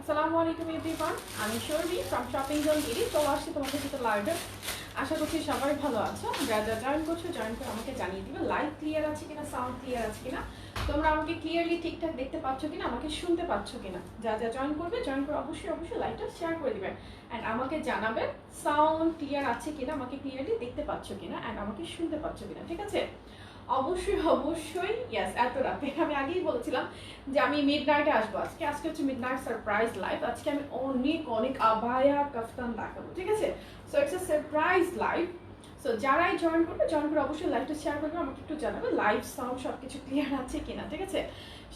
আসসালামু আলাইকুম এভরিওয়ান, আমি শর্মি ফ্রম শপিং জোন গিরি। চলে আসছি তোমাদের সাথে লাইভে। আশা করছি সবাই ভালো আছো। যা যা জয়েন করছো জয়েন করে আমাকে জানিয়ে দিবে লাইভ ক্লিয়ার আছে কিনা, সাউন্ড ক্লিয়ার আছে কিনা, তোমরা আমাকে ক্লিয়ারলি ঠিকঠাক দেখতে পাচ্ছ কিনা, আমাকে শুনতে পাচ্ছ কিনা। যা যা জয়েন করবে জয়েন করে অবশ্যই লাইভটা শেয়ার করে দিবেন অ্যান্ড আমাকে জানাবে সাউন্ড ক্লিয়ার আছে কিনা, আমাকে ক্লিয়ারলি দেখতে পাচ্ছ কিনা অ্যান্ড আমাকে শুনতে পাচ্ছ কিনা। ঠিক আছে, অবশ্যই ইয়েস। এত রাতে আমি আগেই বলেছিলাম যে আমি মিড নাইটে আসবো। আজকে হচ্ছে মিড নাইট সারপ্রাইজ লাইভ। আজকে আমি অনেক আবায়া কাফতান দেখাবো। ঠিক আছে, so it's a surprise live. So যারাই জয়েন করবে জয়েন করে অবশ্যই লাইভটা শেয়ার করবে, আমাকে একটু জানাবে লাইভ সাউন্ড সব কিছু ক্লিয়ার আছে কিনা। ঠিক আছে,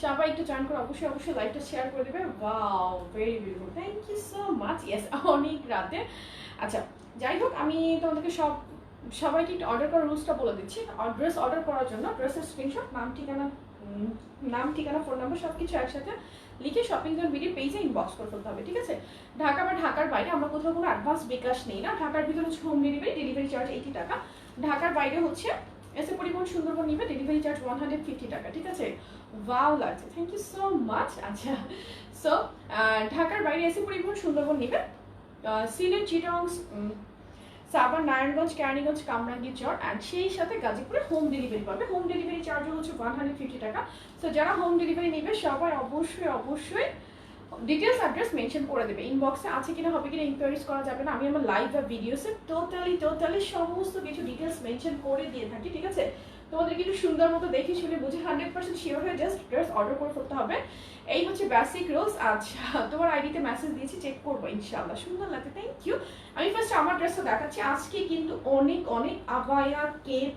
সবাই একটু জয়েন করে অবশ্যই লাইভটা শেয়ার করে দেবে। Wow, very beautiful, thank you so much. Yes, অনেক রাতে। আচ্ছা, যাই হোক, আমি তোমাদেরকে সবাইকে একটু অর্ডার করার রুলসটা বলে দিচ্ছি। ড্রেস অর্ডার করার জন্য ড্রেসের স্ক্রিনশট, নাম ঠিকানা ফোন নাম্বার সব কিছু একসাথে লিখে শপিং জোন ভিডিও পেজে ইনবক্স করে ফেলতে হবে। ঠিক আছে, ঢাকা বা ঢাকার বাইরে আমরা কোথাও কোনো অ্যাডভান্স বিকাশ নেই না। ঢাকার ভিতরে হচ্ছে হোম ডেলিভারি চার্জ 80 টাকা। ঢাকার বাইরে হচ্ছে এসে পরিবহন সুন্দরবন নিবে, ডেলিভারি চার্জ 150 টাকা। ঠিক আছে, ওয়াও লাগছে, থ্যাংক ইউ সো মাচ। আচ্ছা, সো ঢাকার বাইরে এসে পরিবহন সুন্দরবন নিবে, সিলেট, চিটাগং, সাভার, নারায়ণগঞ্জ, কেরানীগঞ্জ, কামরাঙ্গীরচর অ্যান্ড সেই সাথে গাজীপুরে হোম ডেলিভারি পাবে। হোম ডেলিভারি চার্জও হচ্ছে 150 টাকা। সো যারা হোম ডেলিভারি নেবে সবাই অবশ্যই ডিটেলস অ্যাড্রেস মেনশন করে দেবে। ইনবক্সে আছে কিনা হবে কিনা ইনকোয়ারিজ করা যাবে না। আমি আমার লাইভ বা ভিডিওসে টোটালি সমস্ত কিছু ডিটেলস মেনশন করে দিয়ে থাকি। ঠিক আছে, তোমাদেরকে একটু সুন্দর মতো দেখে শুনে বুঝে 100% শিওর হয়ে জাস্ট ড্রেস অর্ডার করে ফেলতে হবে। এই হচ্ছে বেসিক রুলস। আচ্ছা, তোমার আইডিতে মেসেজ দিয়েছি, চেক করবো ইনশাআল্লাহ। সুন্দর লাগে, থ্যাংক ইউ। আমি ফার্স্ট আমার ড্রেসটা দেখাচ্ছি। আজকে কিন্তু অনেক আবায়া কেপ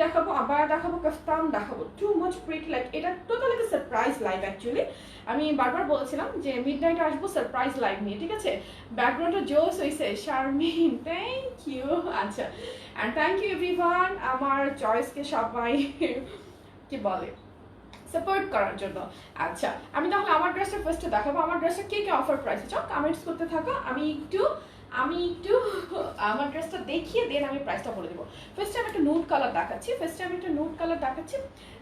দেখাবো, আবায়া দেখাবো, কাফতান দেখাবো, টু মাচ প্রিটি। লাইক এটা টোটাল একটা সারপ্রাইজ লাইভ। অ্যাকচুয়ালি আমি বারবার বলেছিলাম যে মিড নাইটে আসবো সারপ্রাইজ লাইভ নিয়ে। ঠিক আছে, ব্যাকগ্রাউন্ডটা জোস হয়েছে, শারমিন, থ্যাংক ইউ। আচ্ছা, অ্যান্ড থ্যাংক ইউ এভরিওয়ান আমার চয়েসকে সবাই কি বলে সাপোর্ট করার জন্য। আচ্ছা, আমি তাহলে আমার ড্রেসটা ফার্স্টে দেখাবো। আমার ড্রেসটা কে অফার প্রাইসে চাও কমেন্টস করতে থাকো। আমি একটু আমার ড্রেসটা দেখিয়ে দেন আমি প্রাইসটা বলে দেবো। ফার্স্টে আমি একটা নুড কালার দেখাচ্ছি।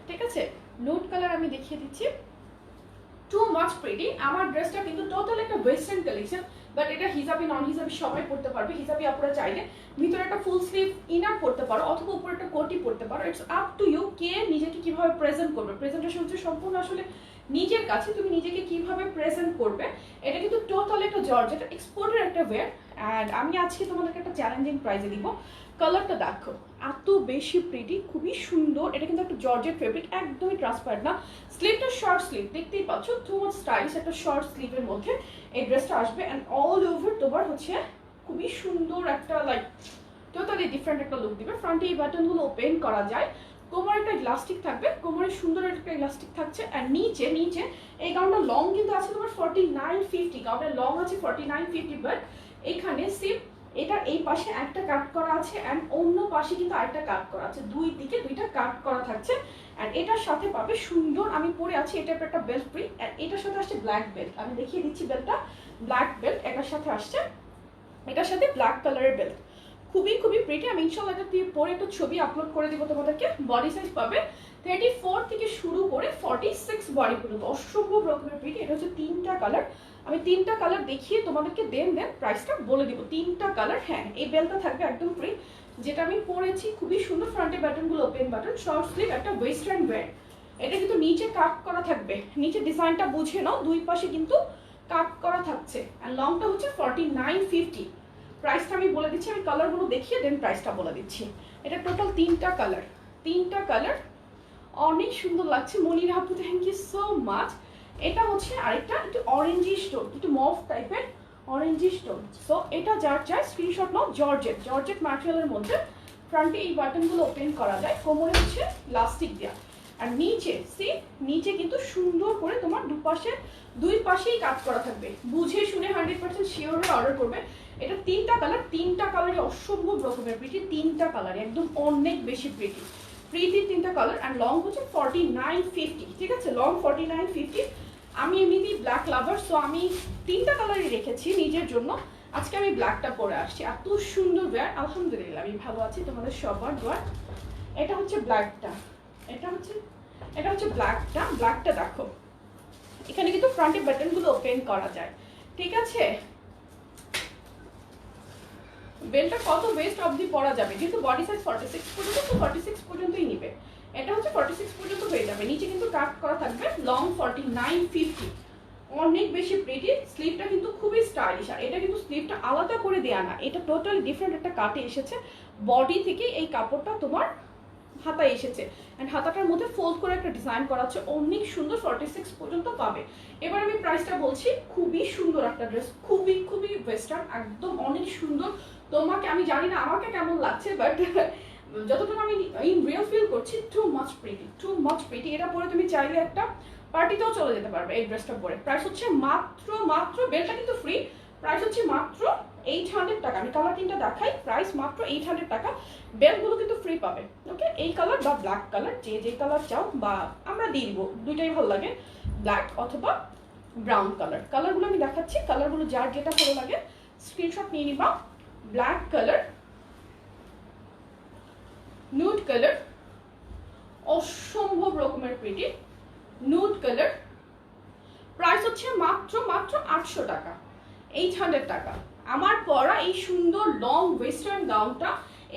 ঠিক আছে, নুড কালার আমি দেখিয়ে দিচ্ছি। Too much pretty. আমার ড্রেসটা কিন্তু টোটাল একটা ওয়েস্টার্ন কালেকশন, বাট এটা হিজাবি নন হিজাবি সবাই পড়তে পারবে। হিজাবি আপনারা চাইলে ভিতরে একটা ফুল স্লিভ ইনার পড়তে পারো অথবা উপরে একটা কোটি পড়তে পারো। ইটস আপ টু ইউ, কে নিজেকে কিভাবে প্রেজেন্ট করবে। প্রেজেন্টেশন হচ্ছে সম্পূর্ণ আসলে নিজের কাছে, তুমি নিজেকে কিভাবে প্রেজেন্ট করবে। এটা কিন্তু টোটাল একটা জর্জেট এক্সপোর্টের একটা ওয়্যার। অ্যান্ড আমি আজকে তোমাদেরকে একটা চ্যালেঞ্জিং প্রাইজে দিব। কালারটা দেখো, এত বেশি প্রিটি, খুবই সুন্দর। এটা কিন্তু একটা জর্জেট ফেব্রিক, একদমই ট্রান্সপারেন্ট না। স্লিভটা শর্ট স্লিভ, দেখতেই পাচ্ছ, টু মাচ স্টাইলিশ একটা শর্ট স্লিভের মধ্যে এই ড্রেসটা আসবে। অ্যান্ড অল ওভার তোমার হচ্ছে খুবই সুন্দর একটা লাইক টোটালি ডিফারেন্ট একটা লুক দিবে। ফ্রন্টে এই বাটনগুলো ওপেন করা যায়। কোমরে একটা ইলাস্টিক থাকবে, কোমরে সুন্দর একটা ইলাস্টিক থাকছে। অ্যান্ড নিচে এই গাউনটা লং কিন্তু আছে তোমার 4950, গাউনের লং আছে 4950, বাট এখানে সিপ এটার এই পাশে একটা কাট করা আছে অ্যান্ড অন্য পাশে কিন্তু আরেকটা কাট করা আছে, দুই দিকে দুইটা কাট করা থাকছে। অ্যান্ড এটার সাথে পাবে সুন্দর, আমি পরে আছি এটা একটা বেল্ট ফ্রি। অ্যান্ড এটার সাথে আসছে ব্ল্যাক বেল্ট, আমি দেখিয়ে দিচ্ছি বেল্টটা। ব্ল্যাক বেল্ট এটার সাথে আসছে, এটার সাথে ব্ল্যাক কালারের বেল্ট, খুবই প্রিটি। আমি ইনশাল্লাহ এটা দিয়ে পরে একটা ছবি আপলোড করে দিব তোমাদেরকে। বডি সাইজ পাবে 34 থেকে শুরু করে 46 বডি পর্যন্ত, অসম্ভব রকমের প্রিটি। এটা হচ্ছে তিনটা কালার, আমি তিনটা কালার দেখিয়ে তোমাদেরকে দেন প্রাইসটা বলে দিব। তিনটা কালার। হ্যাঁ, এই বেলটা থাকবে একদম ফ্রি, যেটা আমি পরেছি, খুবই সুন্দর। ফ্রন্টে বাটনগুলো ওপেন বাটন, শর্ট স্লিভ, একটা ওয়েস্টার্ন ওয়্যার। এটা কিন্তু নিচে কাট করা থাকবে, নিচে ডিজাইনটা বুঝে নাও, দুই পাশে কিন্তু কাট করা থাকছে। আর লংটা হচ্ছে 4950। প্রাইসটা আমি বলে দিচ্ছি, আমি কালারগুলো দেখিয়ে দেন প্রাইসটা বলে দিচ্ছি। এটা টোটাল তিনটা কালার, অনেক সুন্দর লাগছে। মনির আপু, থ্যাংক ইউ সো মাচ। এটা হচ্ছে আরেকটা একটু অরেঞ্জি স্টোন, একটু মফ টাইপের অরেঞ্জি স্টোন। সো এটা যার চাই স্ক্রিনশট নাও। জর্জেট ম্যাটেরিয়ালের মধ্যে ফ্রন্টে এই বাটনগুলো ওপেন করা যায়, কোমরে হচ্ছে প্লাস্টিক দেওয়া। আর নিচে কিন্তু সুন্দর করে তোমার দুই পাশেই কাট করা থাকবে। বুঝে শুনে 100% শিওর হয়ে অর্ডার করবে। এটা তিনটা কালারই অসম্ভব রকমের প্রিটি। তিনটা কালার একদম অনেক বেশি প্রিটি তিনটা কালার। অ্যান্ড লং হচ্ছে 4950। ঠিক আছে, লং 4950। আমি এমনিতেই ব্ল্যাক লাভার, সো আমি তিনটা কালারই রেখেছি নিজের জন্য। আজকে আমি ব্ল্যাকটা পরে আসছি, এত সুন্দর ওয়্যার। আলহামদুলিল্লাহ আমি ভালো আছি, তোমাদের সবার দোয়া। এটা হচ্ছে ব্ল্যাকটা, ব্ল্যাকটা দেখো, এখানে কিন্তু ফ্রন্টে বাটনগুলো ওপেন করা যায়, ঠিক আছে। বেলটা কত ওয়েস্ট অবধি পরা যাবে, কিন্তু বডি সাইজ 46 পর্যন্ত, তো 46 পর্যন্তই নিবে। এটা হচ্ছে 46 পর্যন্ত হয়ে যাবে। নিচে কিন্তু কাট করা থাকবে লং 49-50, অনেক বেশি প্রিটি। স্লিভটা কিন্তু খুবই স্টাইলিশ, আর এটা কিন্তু স্লিভটা আলাদা করে দেয়া না, এটা টোটালি ডিফারেন্ট একটা কাটে এসেছে। বডি থেকে এই কাপড়টা তোমার হাতায় এসেছে, অ্যান্ড হাতাটার মধ্যে ফোল্ড করে একটা ডিজাইন করা আছে, অনেক সুন্দর। 46 পর্যন্ত পাবে। এবার আমি প্রাইসটা বলছি। খুবই সুন্দর একটা ড্রেস, খুবই খুবই ওয়েস্টার্ন, একদম অনেক সুন্দর। তোমাকে আমি জানি না আমাকে কেমন লাগছে, বাট যতটুকু আমি ইন রিয়েল ফিল করছি, too much pretty, too much pretty. এটা পরে তুমি চাইলে একটা পার্টিতেও চলে যেতে পারবে এই ড্রেসটা পরে। প্রাইস হচ্ছে মাত্র মাত্র, বেলটা কিন্তু ফ্রি, প্রাইস হচ্ছে মাত্র 800 টাকা। আমি কালার তিনটা দেখাই, প্রাইস মাত্র 800 টাকা। বেলগুলো কিন্তু ফ্রি পাবে, ওকে। এই কালার বা ব্ল্যাক কালার, যে যে কালার চাও, বা আমরা দিয়ে দিব, দুইটাই ভালো লাগে, ব্ল্যাক অথবা ব্রাউন কালার। কালারগুলো আমি দেখাচ্ছি, কালারগুলো যার যেটা ভালো লাগে স্ক্রিনশট নিয়ে নিবা। ব্ল্যাক কালার, নুড কালার, অসম্ভব রকমের প্রিটি নুড কালার। প্রাইস হচ্ছে মাত্র মাত্র 800 টাকা, 800 টাকা। আমার পরা এই সুন্দর লং ওয়েস্টার্ন গাউনটা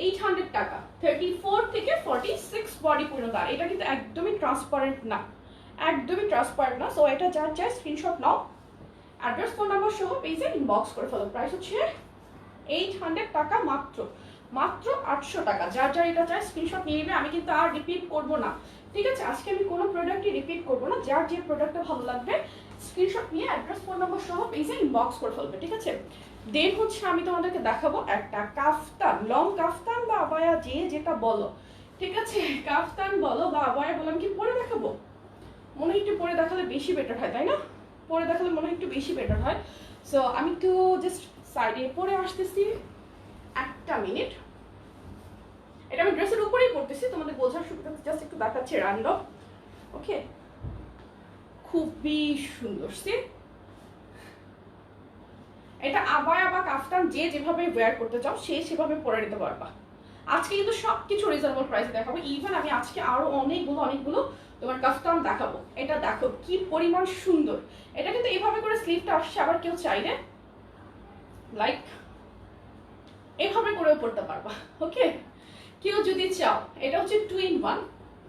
800 টাকা, 34 থেকে 46 বডি পর্যন্ত। আর এটা কিন্তু একদমই ট্রান্সপারেন্ট না, একদমই ট্রান্সপারেন্ট না। সো এটা যার চাই স্ক্রিনশট নাও, অ্যাড্রেস ফোন নাম্বার সহ পেজে ইনবক্স করে ফেলো। প্রাইস হচ্ছে 800 টাকা, মাত্র মাত্র 800 টাকা। যার যার এটা চাই স্ক্রিনশট নিয়ে নেবে। আমি কিন্তু আর রিপিট করব না, ঠিক আছে। আজকে আমি কোনো প্রোডাক্টই রিপিট করব না। যার যে প্রোডাক্টটা ভালো লাগবে স্ক্রিনশট নিয়ে অ্যাড্রেস ফোন নাম্বার সহ পেজে ইনবক্স করে ফেলবে, ঠিক আছে। দেন হচ্ছে আমি তোমাদেরকে দেখাবো একটা কাফতান, লং কাফতান বা আবায়া, যে যেটা বলো, ঠিক আছে। কাফতান বলো বা আবায়া বলো, আমি কি পরে দেখাবো? মনে হয় একটু পরে দেখালে বেশি বেটার হয়, তাই না? পরে দেখালে মনে হয় একটু বেশি বেটার হয়। সো আমি একটু জাস্ট সাইডে পরে আসতেছি, একটা মিনিট। এটা আমি ড্রেসের উপরেই পড়তেছি, তোমাদের বোঝার সুবিধা জাস্ট একটু দেখাচ্ছি র্যান্ডম, ওকে। খুবই সুন্দর, সে এটা আবায়া বা কাফতান যে যেভাবে ওয়্যার করতে চাও সে সেভাবে পরে নিতে পারবা। আজকে কিন্তু সবকিছু রিজনেবল প্রাইসে দেখাবো। ইভেন আমি আজকে আরো অনেকগুলো তোমার কাফতান দেখাবো। এটা দেখো কি পরিমাণ সুন্দর। এটা কিন্তু এইভাবে করে স্লিভটা আসছে, আবার কেউ চাইলে লাইক এভাবে করেও পড়তে পারবা, ওকে। কেউ যদি চাও, এটা হচ্ছে 2 in 1,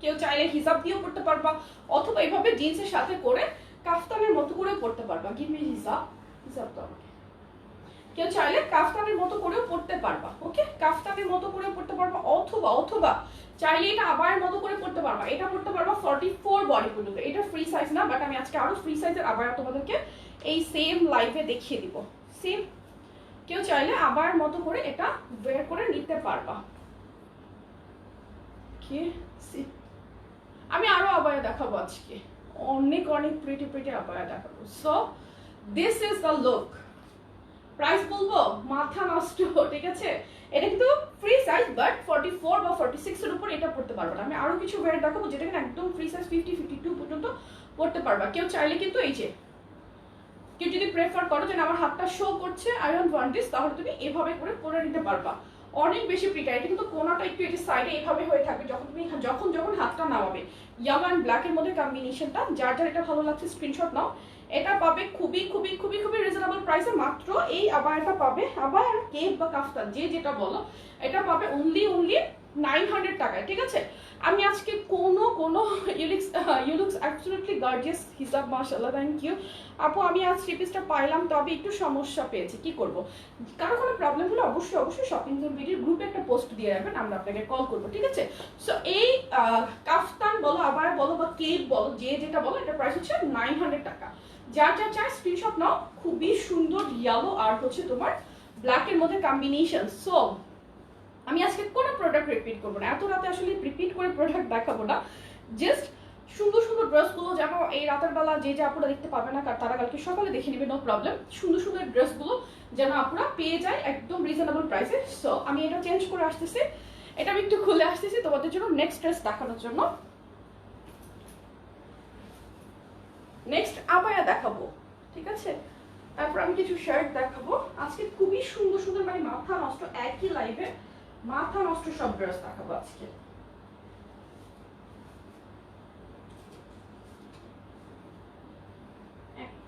কেউ চাইলে হিজাব দিয়েও পড়তে পারবা, অথবা এইভাবে জিন্সের সাথে করে কাফতানের মতো করেও পড়তে পারবা। গিভ মি হিজাব, হিজাব তো আমাকে। কেউ চাইলে কাফতানের মতো করেও পড়তে পারবা, ওকে। কাফতানের মতো করেও পড়তে পারবা, অথবা অথবা চাইলে এটা আবায়ের মতো করে পড়তে পারবা। এটা পড়তে পারবা 44 বডি পর্যন্ত। এটা ফ্রি সাইজ না, বাট আমি আজকে আরো ফ্রি সাইজের আবায়া তোমাদেরকে এই সেম লাইভে দেখিয়ে দিব। সেম কেউ চাইলে আবায়ের মতো করে এটা ওয়্যার করে নিতে পারবা। আমি আরো আবায়া দেখাবো আজকে, অনেক প্রিটি প্রিটি আবায়া দেখাবো। So this is the look. Price বলবো মাথা নষ্ট, ঠিক আছে। এটা কিন্তু ফ্রি সাইজ, বাট 44 বা 46 এর উপর এটা পড়তে পারবে না। আমি আরো কিছু ওয়্যার দেখাবো যেটা কিন্তু একদম ফ্রি সাইজ 50-52 পর্যন্ত পড়তে পারবা। কেউ চাইলে কিন্তু এই যে, কেউ যদি প্রেফার করো যে আমার হাতটা শো করছে, আই ডোন্ট ওয়ান্ট দিস, তাহলে তুমি এভাবে করে পরে নিতে পারবা। অনেক বেশি প্রিটি। এটা কিন্তু কোনাটা একটু এই যে সাইডে এইভাবে হয়ে থাকবে যখন তুমি যখন হাতটা নামাবে। ইয়ালো অ্যান্ড ব্ল্যাক এর মধ্যে কম্বিনেশনটা, যার যার এটা ভালো লাগছে স্ক্রিনশট নাও। এটা পাবে খুবই খুবই খুবই খুবই রিজনেবল প্রাইসে। মাত্র এই আবায়াটা পাবে, আবায়া কেপ বা কাফতান যে যেটা বলো, এটা পাবে অনলি 900 টাকায়, ঠিক আছে। আমি আজকে কোনো ইউলুক্স অ্যাবসলিউটলি গর্জিয়াস হিসাব, মাশাআল্লাহ, থ্যাংক ইউ আপু। আমি আজ থ্রি পিসটা পাইলাম, তবে একটু সমস্যা পেয়েছি, কি করব। কারো কোনো প্রবলেম হলে অবশ্যই শপিং ভিডিওর গ্রুপে একটা পোস্ট দিয়ে রাখবেন, আমরা আপনাকে কল করবো, ঠিক আছে। সো এই কাফতান বলো, আবার বলো বা কেপ বলো, যে যেটা বলো, এটা প্রাইস হচ্ছে 900 টাকা। যার যা চাই স্ক্রিনশট নাও। খুবই সুন্দর ইয়েলো আর হচ্ছে তোমার ব্ল্যাকের মধ্যে কম্বিনেশন। সো আমি আজকে কোনো প্রোডাক্ট রিপিট করবো না, এত রাতে আসলে রিপিট করে প্রোডাক্ট দেখাবো না। জাস্ট সুন্দর সুন্দর ড্রেসগুলো যেন এই রাতের বেলা যে আপুরা দেখতে পাবে না, তারা কালকে সকালে দেখে নেবে, নো প্রবলেম। সুন্দর সুন্দর ড্রেসগুলো যেন আপুরা পেয়ে যায় একদম রিজনেবল প্রাইসে। সো আমি এটা চেঞ্জ করে আসতেছি, এটা আমি একটু খুলে আসতেছি তোমাদের জন্য নেক্সট ড্রেস দেখানোর জন্য। নেক্সট আবায়া দেখাবো, ঠিক আছে। তারপর আমি কিছু শার্ট দেখাবো। আজকে খুবই সুন্দর সুন্দর, মানে মাথা নষ্ট, একই লাইভে মাথা নষ্ট সব ড্রেস দেখাবো আজকে।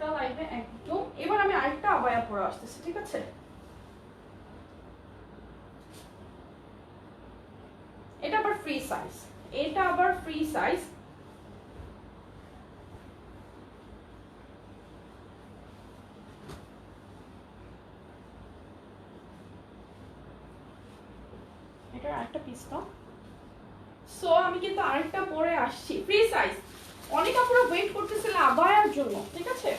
একটা লাইভে একদম। এবার আমি আরেকটা আবায়া পরে আসতেছি, ঠিক আছে? এটা আবার ফ্রি সাইজ, এটা আবার ফ্রি সাইজ। এটা আরেকটা পিস দাও। সো আমি কিন্তু আরেকটা পরে আসছি, ফ্রি সাইজ। অনেক আপুরা ওয়েট করতেছিল আবায়ার জন্য, ঠিক আছে?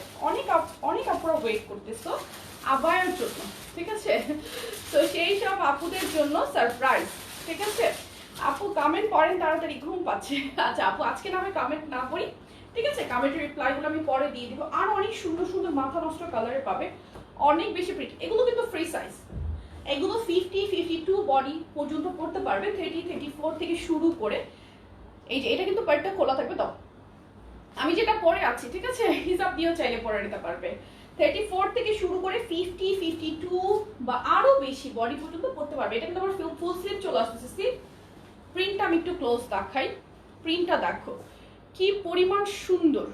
অনেক আপুরা ওয়েট করতেছো আবায়ার জন্য, ঠিক আছে? তো সেই সব আপুদের জন্য সারপ্রাইজ, ঠিক আছে? আপু কমেন্ট করেন তাড়াতাড়ি, ঘুম পাচ্ছে। আচ্ছা আপু আজকে না আমি কমেন্ট না পড়ি, ঠিক আছে? কমেন্টের রিপ্লাইগুলো আমি পরে দিয়ে দিব। আর অনেক সুন্দর সুন্দর মাথা নষ্ট কালারে পাবে, অনেক বেশি প্রিন্ট। এগুলো কিন্তু ফ্রি সাইজ, এগুলো 50-52 বডি পর্যন্ত পড়তে পারবে, 30-34 থেকে শুরু করে। এই যে এটা কিন্তু প্যান্টটা খোলা থাকবে। দাও আমি যেটা পরে আছি, ঠিক আছে? হিসাব দিয়েও চাইলে পরে নিতে পারবে। 34 থেকে শুরু করে 50-52 বা আরো বেশি বডি পর্যন্ত পড়তে পারবে। এটা কিন্তু আবার ফুল স্লিভ চলে আসতেছে। প্রিন্টটা আমি একটু ক্লোজ দেখাই, প্রিন্টটা দেখো কি পরিমাণ সুন্দর,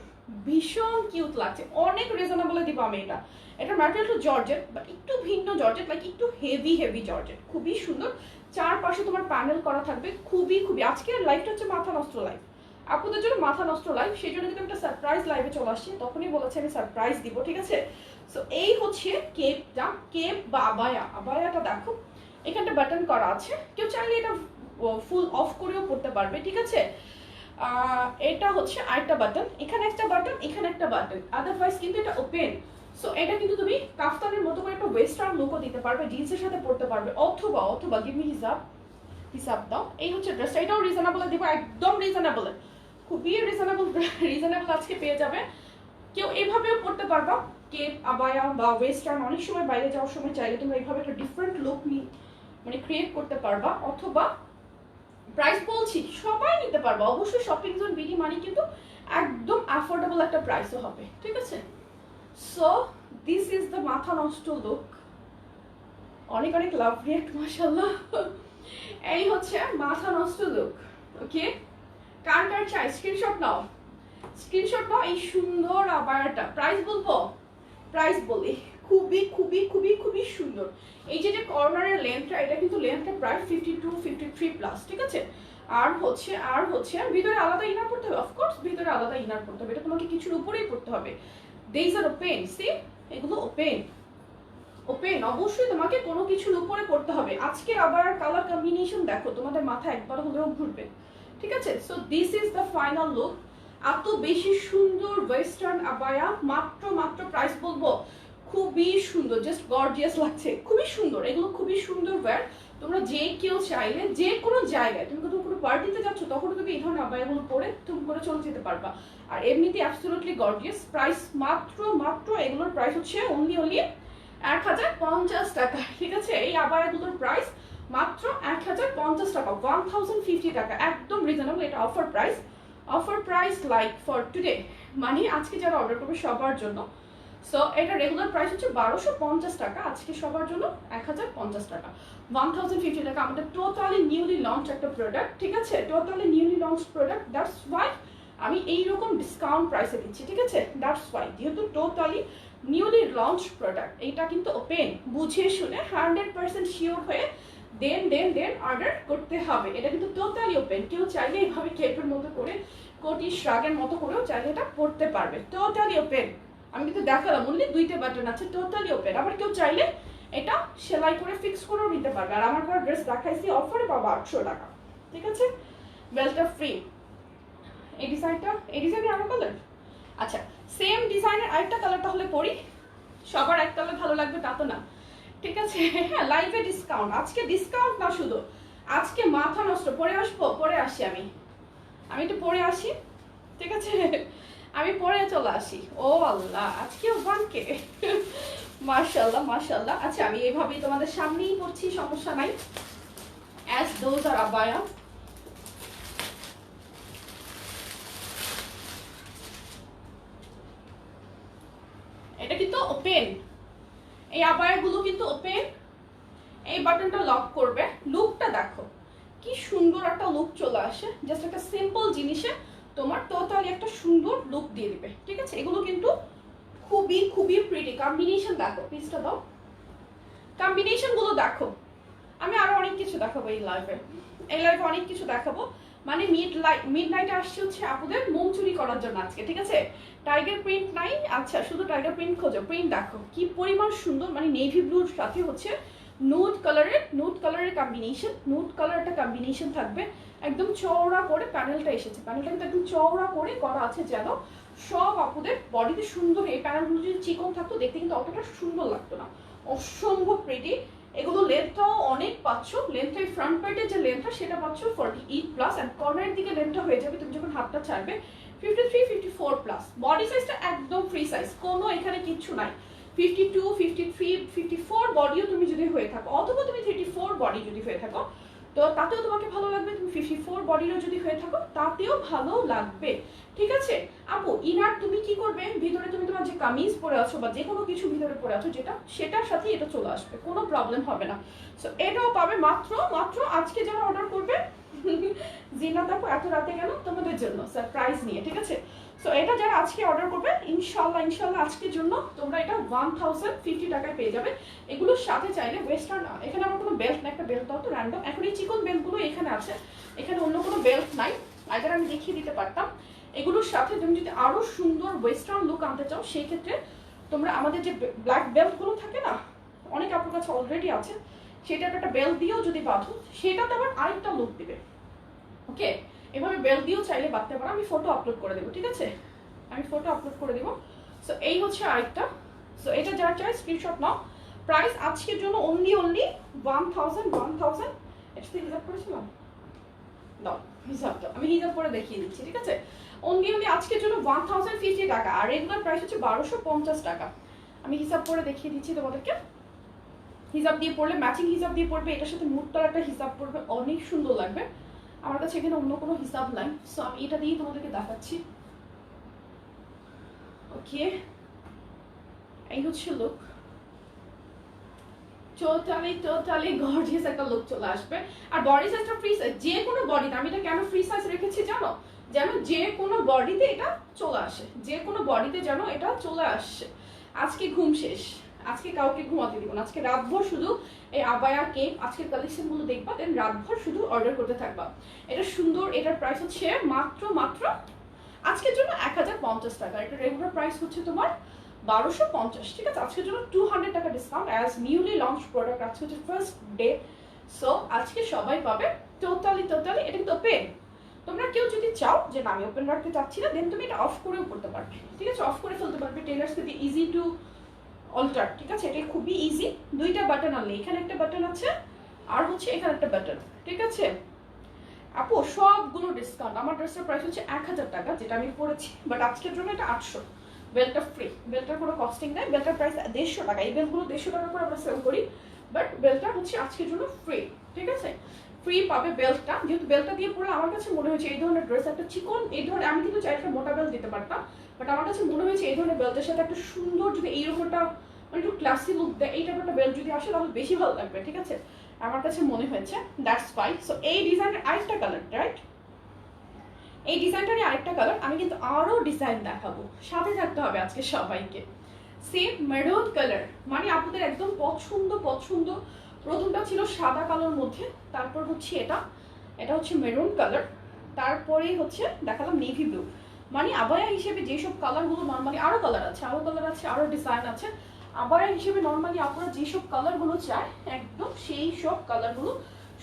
ভীষণ কিউট লাগছে। অনেক রিজনেবলে দিব আমি এটা। এটা ম্যাটেরিয়ালটা জর্জেট, বাট একটু ভিন্ন জর্জেট, লাইক একটু হেভি জর্জেট, খুবই সুন্দর। চারপাশে তোমার প্যানেল করা থাকবে, খুবই আজকের লাইভটা হচ্ছে মাথা নষ্ট লাইভ, আপনাদের জন্য মাথা নষ্ট লাইভ। সেই জন্য কিন্তু একটা সারপ্রাইজ লাইভে চলে আসছি, তখনই বলেছি আমি সারপ্রাইজ দিব, ঠিক আছে? সো এই হচ্ছে কেপটা, কেপ বা আবায়াটা দেখো এখানটা বাটন করা আছে, কেউ চাইলে এটা ফুল অফ করেও পড়তে পারবে, ঠিক আছে? এটা হচ্ছে আরেকটা বাটন, এখানে একটা বাটন, এখানে একটা বাটন, আদারওয়াইজ কিন্তু এটা ওপেন। সো এটা কিন্তু তুমি কাফতানের মতো করে একটা ওয়েস্টার্ন লুকও দিতে পারবে, জিন্সের সাথে পড়তে পারবে, অথবা গিভ মি হিসাব দাও। এই হচ্ছে ড্রেসটা, এটাও রিজনেবল দিব, একদম রিজনেবল, খুবই রিজনেবল আজকে পেয়ে যাবে। কেউ এইভাবেও পড়তে পারবা, কেপ আবায়া বা ওয়েস্টার্ন। অনেক সময় বাইরে যাওয়ার সময় চাইলে তোমরা এইভাবে একটা ডিফারেন্ট লুক মানে ক্রিয়েট করতে পারবা। অথবা প্রাইস বলছি সবাই নিতে পারবা, অবশ্যই শপিং জোন বিডি মানি কিন্তু একদম অ্যাফোর্ডেবল একটা প্রাইসও হবে, ঠিক আছে? সো দিস ইজ দ্য মাথা নষ্ট লুক। অনেক লাভ রিয়াক্ট, মাশাআল্লাহ। এই হচ্ছে মাথা নষ্ট লুক, ওকে? কার চাই স্ক্রিনশট নাও, এই সুন্দর আবায়াটা। প্রাইস বলবো, প্রাইস বলি, খুবই সুন্দর। এই যে কর্নারের লেন্থটা, এটা কিন্তু লেন্থটা প্রায় 52-53 প্লাস, ঠিক আছে? আর হচ্ছে ভিতরে আলাদা ইনার পড়তে হবে, অফকোর্স ভিতরে আলাদা ইনার পড়তে হবে, এটা তোমাকে কিছুর উপরেই পড়তে হবে। দিস আর ওপেন, সি এগুলো ওপেন, অবশ্যই তোমাকে কোনো কিছুর উপরে পড়তে হবে। আজকে আবার কালার কম্বিনেশন দেখো, তোমাদের মাথা একবার হলেও ঘুরবে, ঠিক আছে? So this is the final look. এত বেশি সুন্দর ওয়েস্টার্ন আবায়া, মাত্র প্রাইস বলবো খুবই সুন্দর, জাস্ট গর্জিয়াস লাগছে, খুবই সুন্দর। এগুলো খুবই সুন্দর ওয়্যার, তোমরা যে কেউ চাইলে যে কোনো জায়গায়, তুমি কোনো পার্টিতে যাচ্ছ তখন তুমি এই ধরনের আবায়াগুলো পরে তুমি করে চলে যেতে পারবা। আর এমনিতে অ্যাবসলিউটলি গর্জিয়াস। প্রাইস মাত্র এগুলোর প্রাইস হচ্ছে অনলি 1050 টাকা, ঠিক আছে? এই আবায়াগুলোর প্রাইস মাত্র 1050 টাকা, 1050 টাকা, একদম রিজনেবল। এটা offer price like for today, মানে আজকে যারা অর্ডার করবে সবার জন্য। সো এটা রেগুলার প্রাইস হচ্ছে 1250 টাকা, আজকে সবার জন্য 1050 টাকা, 1050 টাকা। আমাদের টোটালি নিউলি লঞ্চ একটা প্রোডাক্ট, ঠিক আছে? Totally newly launch product, that's why আমি এইরকম ডিসকাউন্ট প্রাইসে দিচ্ছি, ঠিক আছে? দ্যাটস ওয়াই, যেহেতু টোটালি নিউলি লঞ্চ প্রোডাক্ট, এটা কিন্তু ওপেন, বুঝে শুনে 100% শিওর হয়ে দেন অর্ডার করতে হবে। এটা কিন্তু টোটালি ওপেন, কেউ চাইলে এইভাবে কেপের মতো করে, কোটি শ্রাগের মতো করেও চাইলে এটা পড়তে পারবে, টোটালি ওপেন। আমি কিন্তু দেখালাম অনলি 2টা বাটন আছে, টোটালি ওপেন। আবার কেউ চাইলে এটা সেলাই করে ফিক্স করেও নিতে পারবে। আর আমার কোনো ড্রেস দেখাইছি অফারে পাবো 800 টাকা, ঠিক আছে? বেলটা ফ্রি। এই ডিজাইনের আরো কালার, আচ্ছা সেম ডিজাইনের আরেকটা কালার তাহলে পরি। সবার এক কালার ভালো লাগবে তা তো না, ঠিক আছে? হ্যাঁ, লাইভে ডিসকাউন্ট, আজকে ডিসকাউন্ট না শুধু, আজকে মাথা নষ্ট। পরে আসি আমি একটু পরে আসি, ঠিক আছে? আমি পরে চলে আসি। ও আল্লাহ, আজকেও 1K, মাশাআল্লাহ। আচ্ছা আমি এইভাবেই তোমাদের সামনেই পড়ছি, সমস্যা নাই। অ্যাজ দোজ আর আবায়া, এটা কিন্তু ওপেন, এই আবায়াগুলো কিন্তু ওপেন। এই বাটনটা লক করবে, লুকটা দেখো কি সুন্দর একটা লুক চলে আসে, জাস্ট একটা সিম্পল জিনিসে তোমার টোটালি একটা সুন্দর লুক দিয়ে দিবে, ঠিক আছে? এগুলো কিন্তু খুবই খুবই প্রিটি কম্বিনেশন। দেখো পিসটা দাও, কম্বিনেশন গুলো দেখো। আমি আরো অনেক কিছু দেখাবো এই লাইভে অনেক কিছু দেখাবো। মানে মিড নাইটে আসছে হচ্ছে আপুদের মোম চুরি করার জন্য আজকে, ঠিক আছে? টাইগার প্রিন্ট নাই, আচ্ছা শুধু টাইগার প্রিন্ট খোঁজো, প্রিন্ট দেখো কি পরিমাণ সুন্দর। মানে নেভি ব্লুর সাথে হচ্ছে নুড কালারের কম্বিনেশন, নুড কালার একটা কম্বিনেশন থাকবে। একদম চওড়া করে প্যানেলটা এসেছে, প্যানেলটা কিন্তু একদম চওড়া করে করা আছে যেন সব আপুদের বডিতে সুন্দর। এই প্যানেলগুলো যদি চিকন থাকতো দেখতে কিন্তু অতটা সুন্দর লাগতো না, অসম্ভব প্রিটি। এগুলো লেন্থটাও অনেক পাচ্ছ, লেন্থটা ফ্রন্ট পার্টের যে লেন্থটা সেটা পাচ্ছ 48+, অ্যান্ড কর্নারের দিকে লেন্থটা হয়ে যাবে তুমি যখন হাতটা ছাড়বে 53-54+। বডি সাইজটা একদম ফ্রি সাইজ, কোনো এখানে কিচ্ছু নাই। 52, 53, 54 বডিও তুমি যদি হয়ে থাকো, অথবা তুমি 34 বডি যদি হয়ে থাকো তো তাতেও তোমাকে ভালো লাগবে। তুমি 54 বডিরও যদি হয়ে থাকো তাতেও ভালো লাগবে, ঠিক আছে? আপু ইনার তুমি কি করবে, ভিতরে তুমি তোমার যে কামিজ পরে আছো বা যে কোনো কিছু ভিতরে পরে আছো যেটা, সেটার সাথে এটা চলে আসবে, কোনো প্রবলেম হবে না। সো এটাও পাবে মাত্র আজকে যারা অর্ডার করবে জিনাত আপু এত রাতে কেন, তোমাদের জন্য সারপ্রাইজ নিয়ে, ঠিক আছে? সো এটা যারা আজকে অর্ডার করবে ইনশাল্লাহ আজকের জন্য তোমরা এটা 1050 টাকায় পেয়ে যাবে। এগুলোর সাথে চাইলে ওয়েস্টার্ন, এখানে আমার কোনো বেল্ট না, একটা বেল্ট দাও তো র্যান্ডম। এখন এই চিকন বেল্টগুলো এখানে আছে, এখানে অন্য কোনো বেল্ট নাই, আগে আমি দেখিয়ে দিতে পারতাম। এগুলোর সাথে তুমি যদি আরো সুন্দর ওয়েস্টার্ন লুক আনতে চাও সেই ক্ষেত্রে তোমরা আমাদের যে ব্ল্যাক বেল্টগুলো থাকে না, অনেক আপনার কাছে অলরেডি আছে, সেটা একটা বেল্ট দিয়েও যদি বাঁধো সেটাতে আবার আরেকটা লুক দিবে। ওকে, এভাবে বেল্ট দিয়েও চাইলে বাঁধতে পারো, আমি ফটো আপলোড করে দেবো, ঠিক আছে? আমি ফটো আপলোড করে দেবো। সো এই হচ্ছে আরেকটা। সো এটা যারা চাই স্ক্রিনশট নাও। প্রাইস আজকের জন্য অনলি 1000। এটা থেকে হিসাব করেছিলাম, দাও হিসাবটা আমি হিসাব করে দেখিয়ে দিচ্ছি, ঠিক আছে? অনলি আজকের জন্য 1050 টাকা, আর রেগুলার প্রাইস হচ্ছে 1250 টাকা। আমি হিসাব করে দেখিয়ে দিচ্ছি তোমাদেরকে। হিসাব দিয়ে পড়লে, ম্যাচিং হিসাব দিয়ে পড়বে, এটার সাথে মুডটার একটা হিসাব পড়বে, অনেক সুন্দর লাগবে। আমার কাছে এখানে অন্য কোনো হিসাব নাই, সো আমি এটা দিয়েই তোমাদেরকে দেখাচ্ছি। ওকে, এই হচ্ছে লুক, টোটালি গর্জিয়াস একটা লুক চলে আসবে। আর বডি সাইজটা ফ্রি সাইজ, যে কোনো বডিতে, আমি এটা কেন ফ্রি সাইজ রেখেছি জানো? যেন যে কোনো বডিতে এটা চলে আসে, যে কোনো বডিতে যেন এটা চলে আসে। আজকে ঘুম শেষ, আজকে কাউকে ঘুমাতে দিব না, আজকে রাতভর শুধু এই আবায়া কেক আজকের কালেকশনগুলো দেখবা, দেন রাতভর শুধু অর্ডার করতে থাকবা। এটা সুন্দর, এটার প্রাইস হচ্ছে মাত্র আজকের জন্য 1050 টাকা। এটা রেগুলার প্রাইস হচ্ছে তোমার 1250, ঠিক আছে? আজকের জন্য 200 টাকা discount as newly launch product, আজকে হচ্ছে ফার্স্ট ডে। সো আজকে সবাই পাবে টোটালি। এটা কিন্তু ওপেন, তোমরা কেউ যদি চাও যে না আমি ওপেন রাখতে চাচ্ছি না, দেন তুমি এটা অফ করেও করতে পারবে, ঠিক আছে? অফ করে ফেলতে পারবে, টেলার্স থেকে ইজি টু অল্টার, ঠিক আছে? এটা খুবই ইজি, দুইটা বাটন আনলে, এখানে একটা বাটন আছে আর হচ্ছে এখানে একটা বাটন, ঠিক আছে? আপু সবগুলো ডিসকাউন্ট। আমার ড্রেসের প্রাইস হচ্ছে 1000 টাকা, যেটা আমি পরেছি, বাট আজকের জন্য এটা 800। বেল্টটা ফ্রি, বেল্টটার কোনো কস্টিং নেই, বেল্টের প্রাইস 150 টাকা। এই বেল্টগুলো 150 টাকা করে আমরা সেল করি, বাট বেল্টটা হচ্ছে আজকের জন্য ফ্রি, ঠিক আছে? ফ্রি পাবে বেল্টটা, যেহেতু বেল্টটা দিয়ে পড়লে আমার কাছে মনে হয়েছে এই ধরনের ড্রেস একটা চিকন, এই ধরনের, আমি কিন্তু চাই একটা মোটা বেল্ট দিতে পারতাম, বাট আমার কাছে মনে হয়েছে এই ধরনের বেল্টের সাথে একটা সুন্দর, যদি এইরকম একটা মানে একটু ক্লাসি লুক দেয়, এই টাইপের একটা বেল্ট যদি আসে তাহলে বেশি ভালো লাগবে, ঠিক আছে? আমার কাছে মনে হয়েছে, দ্যাটস ফাইন। সো এই ডিজাইনের আরেকটা কালার, রাইট? এই ডিজাইনটারই আরেকটা কালার, আমি কিন্তু আরো ডিজাইন দেখাবো, সাথে থাকতে হবে আজকে সবাইকে। সেম মেরুন কালার, মানে আপনাদের একদম পছন্দ। প্রথমটা ছিল সাদা কালোর মধ্যে, তারপর হচ্ছে এটা হচ্ছে মেরুন কালার, তারপরেই হচ্ছে দেখালাম নেভি ব্লু। মানে আবায়া হিসেবে যেসব কালারগুলো নর্মালি, আরো কালার আছে, আরো ডিজাইন আছে, আবায়া হিসেবে নর্মালি আপনারা যেসব কালারগুলো চায় একদম সেই সব কালারগুলো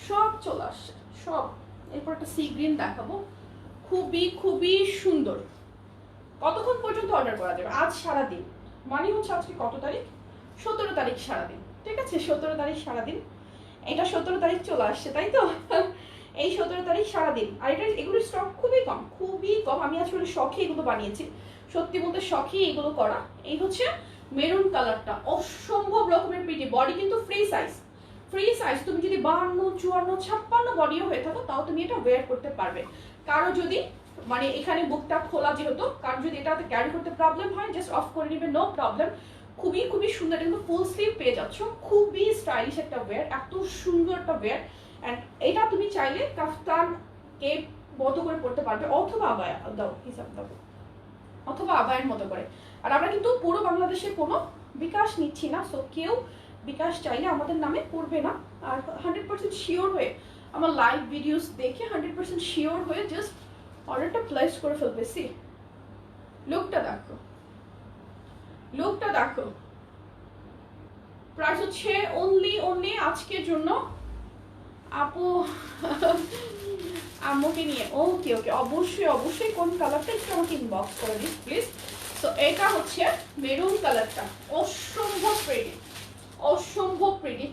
সব চলে আসছে, সব। এরপর একটা সি গ্রিন দেখাবো, খুবই সুন্দর। কতক্ষণ পর্যন্ত অর্ডার করা যাবে? আজ সারাদিন, মানে হচ্ছে আজকে কত তারিখ? 17 তারিখ সারাদিন, ঠিক আছে? 17 তারিখ সারাদিন, এটা 17 তারিখ চলে আসছে, তাই তো? এই 17 তারিখ সারাদিন। আর এগুলোর স্টক খুবই কম। আমি আসলে শখে এগুলো বানিয়েছি, সত্যি বলতে শখে এগুলো করা। এই হচ্ছে মেরুন কালারটা, অসম্ভব রকমের প্রিটি, বডি কিন্তু ফ্রি সাইজ। তুমি যদি 52, 54, 56 বডিও হয়ে থাকো তাও তুমি এটা ওয়্যার করতে পারবে। কারো যদি মানে এখানে বুকটা খোলা যেহেতু, কারণ যদি এটাতে ক্যারি করতে প্রবলেম হয় জাস্ট অফ করে নিবে, নো প্রবলেম। খুবই সুন্দর, কিন্তু ফুল স্লিভ পেয়ে যাচ্ছ, খুবই স্টাইলিশ একটা ওয়্যার, এত সুন্দর একটা ওয়্যার। অ্যান্ড এটা তুমি চাইলে কাফতান কেপ মতো করে পড়তে পারবে, অথবা আবায়া। দাও হিসাব দাও, অথবা আবায়ের মতো করে। আর আমরা কিন্তু পুরো বাংলাদেশে কোনো বিকাশ নিচ্ছি না, সো কেউ বিকাশ চাইলে আমাদের নামে করবে না। আর 100% শিওর হয়ে আমার লাইভ ভিডিওস দেখে 100% শিওর হয়ে জাস্ট অর্ডারটা প্লেস করে ফেলবে। সি লুকটা দেখো, লুকটা দেখো। প্রাইস হচ্ছে অনলি আজকের জন্য আপু আম্মুকে নিয়ে। ওকে ওকে, অবশ্যই কোন কালারটা একটু আমাকে ইনবক্স করে দিস প্লিজ। তো এটা হচ্ছে মেরুন কালারটা, অসম্ভব প্রিটি, অসম্ভব প্রিটি।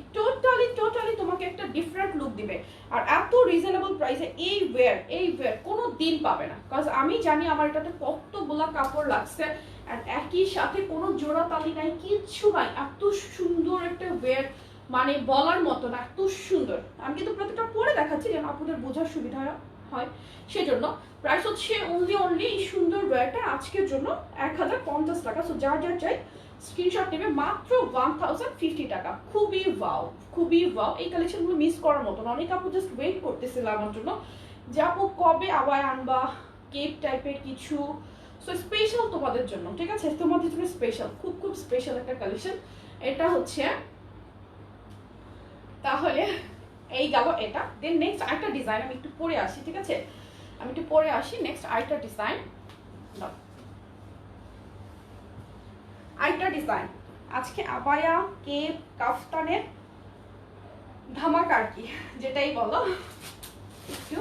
টোটালি তোমাকে একটা ডিফারেন্ট লুক দিবে। আর এত রিজনেবল প্রাইসে এই ওয়্যার কোনো দিন পাবে না। কজ আমি জানি আমার এটাতে কতগুলা কাপড় লাগছে, আর একই সাথে কোনো জোড়া তালি নাই, কিচ্ছু নাই। এত সুন্দর একটা ওয়্যার, মানে বলার মতো না, এত সুন্দর। আমি কিন্তু প্রত্যেকটা পরে দেখাচ্ছি যেন আপনাদের বোঝার সুবিধা হয়, সেজন্য প্রাইস হচ্ছে অনলি এই সুন্দর ওয়্যারটা আজকের জন্য 1050 টাকা। সো যার চাই স্ক্রিনশট নেবে মাত্র 1050 টাকা। খুবই ওয়াও। এই কালেকশনগুলো মিস করার মতো না। অনেক আপু জাস্ট ওয়েট করতেছিল আমার জন্য যে আপু কবে আবার আনবা কেপ টাইপের কিছু। সো স্পেশাল তোমাদের জন্য, ঠিক আছে, তোমাদের জন্য স্পেশাল, খুব স্পেশাল একটা কালেকশন। এটা হচ্ছে তাহলে এই গেল এটা। দেন নেক্সট আরেকটা ডিজাইন আমি একটু পরে আসি, ঠিক আছে, আমি একটু পরে আসি। নেক্সট আরেকটা ডিজাইন আজকে আবায়া কেপ কাফতানের ধামাকা আর কি, যেটাই বলো। একটু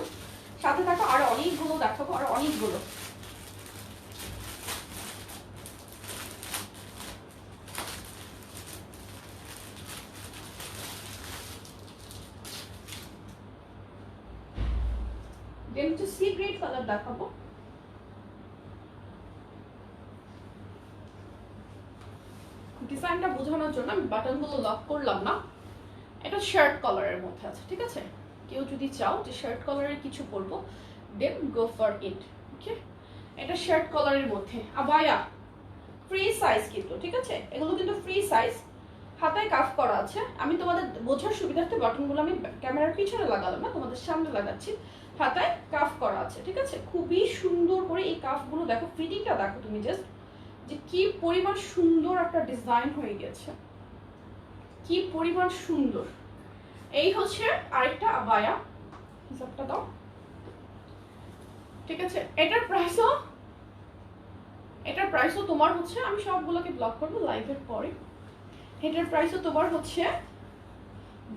সাথে থাকো, আরো অনেকগুলো দেখাবো, আরো অনেকগুলো। দেন হচ্ছে সি গ্রেড কালার দেখাবো। ডিজাইনটা বোঝানোর জন্য আমি বাটনগুলো লক করলাম না। এটা শার্ট কালারের মধ্যে আছে, ঠিক আছে। কেউ যদি চাও যে শার্ট কালারের কিছু পরবো, দেন গো ফর ইট। ওকে, এটা শার্ট কালারের মধ্যে আবায়া, ফ্রি সাইজ কিন্তু, ঠিক আছে, এগুলো কিন্তু ফ্রি সাইজ। হাতায় কাফ করা আছে। আমি তোমাদের বোঝার সুবিধার্থে বাটনগুলো আমি ক্যামেরার পিছনে লাগালাম না, তোমাদের সামনে লাগাচ্ছি। হাতায় কাফ করা আছে, ঠিক আছে। খুবই সুন্দর করে এই কাফগুলো দেখো, ফিটিংটা দেখো তুমি জাস্ট, যে কি পরিমাণ সুন্দর একটা ডিজাইন হয়ে গেছে, কি পরিমাণ সুন্দর। এই হচ্ছে আরেকটা আবায়া, হিসাবটা দাও, ঠিক আছে। এটার প্রাইসও তোমার হচ্ছে, আমি সবগুলোকে ব্লক করবো লাইভের পরে। এটার প্রাইসও তোমার হচ্ছে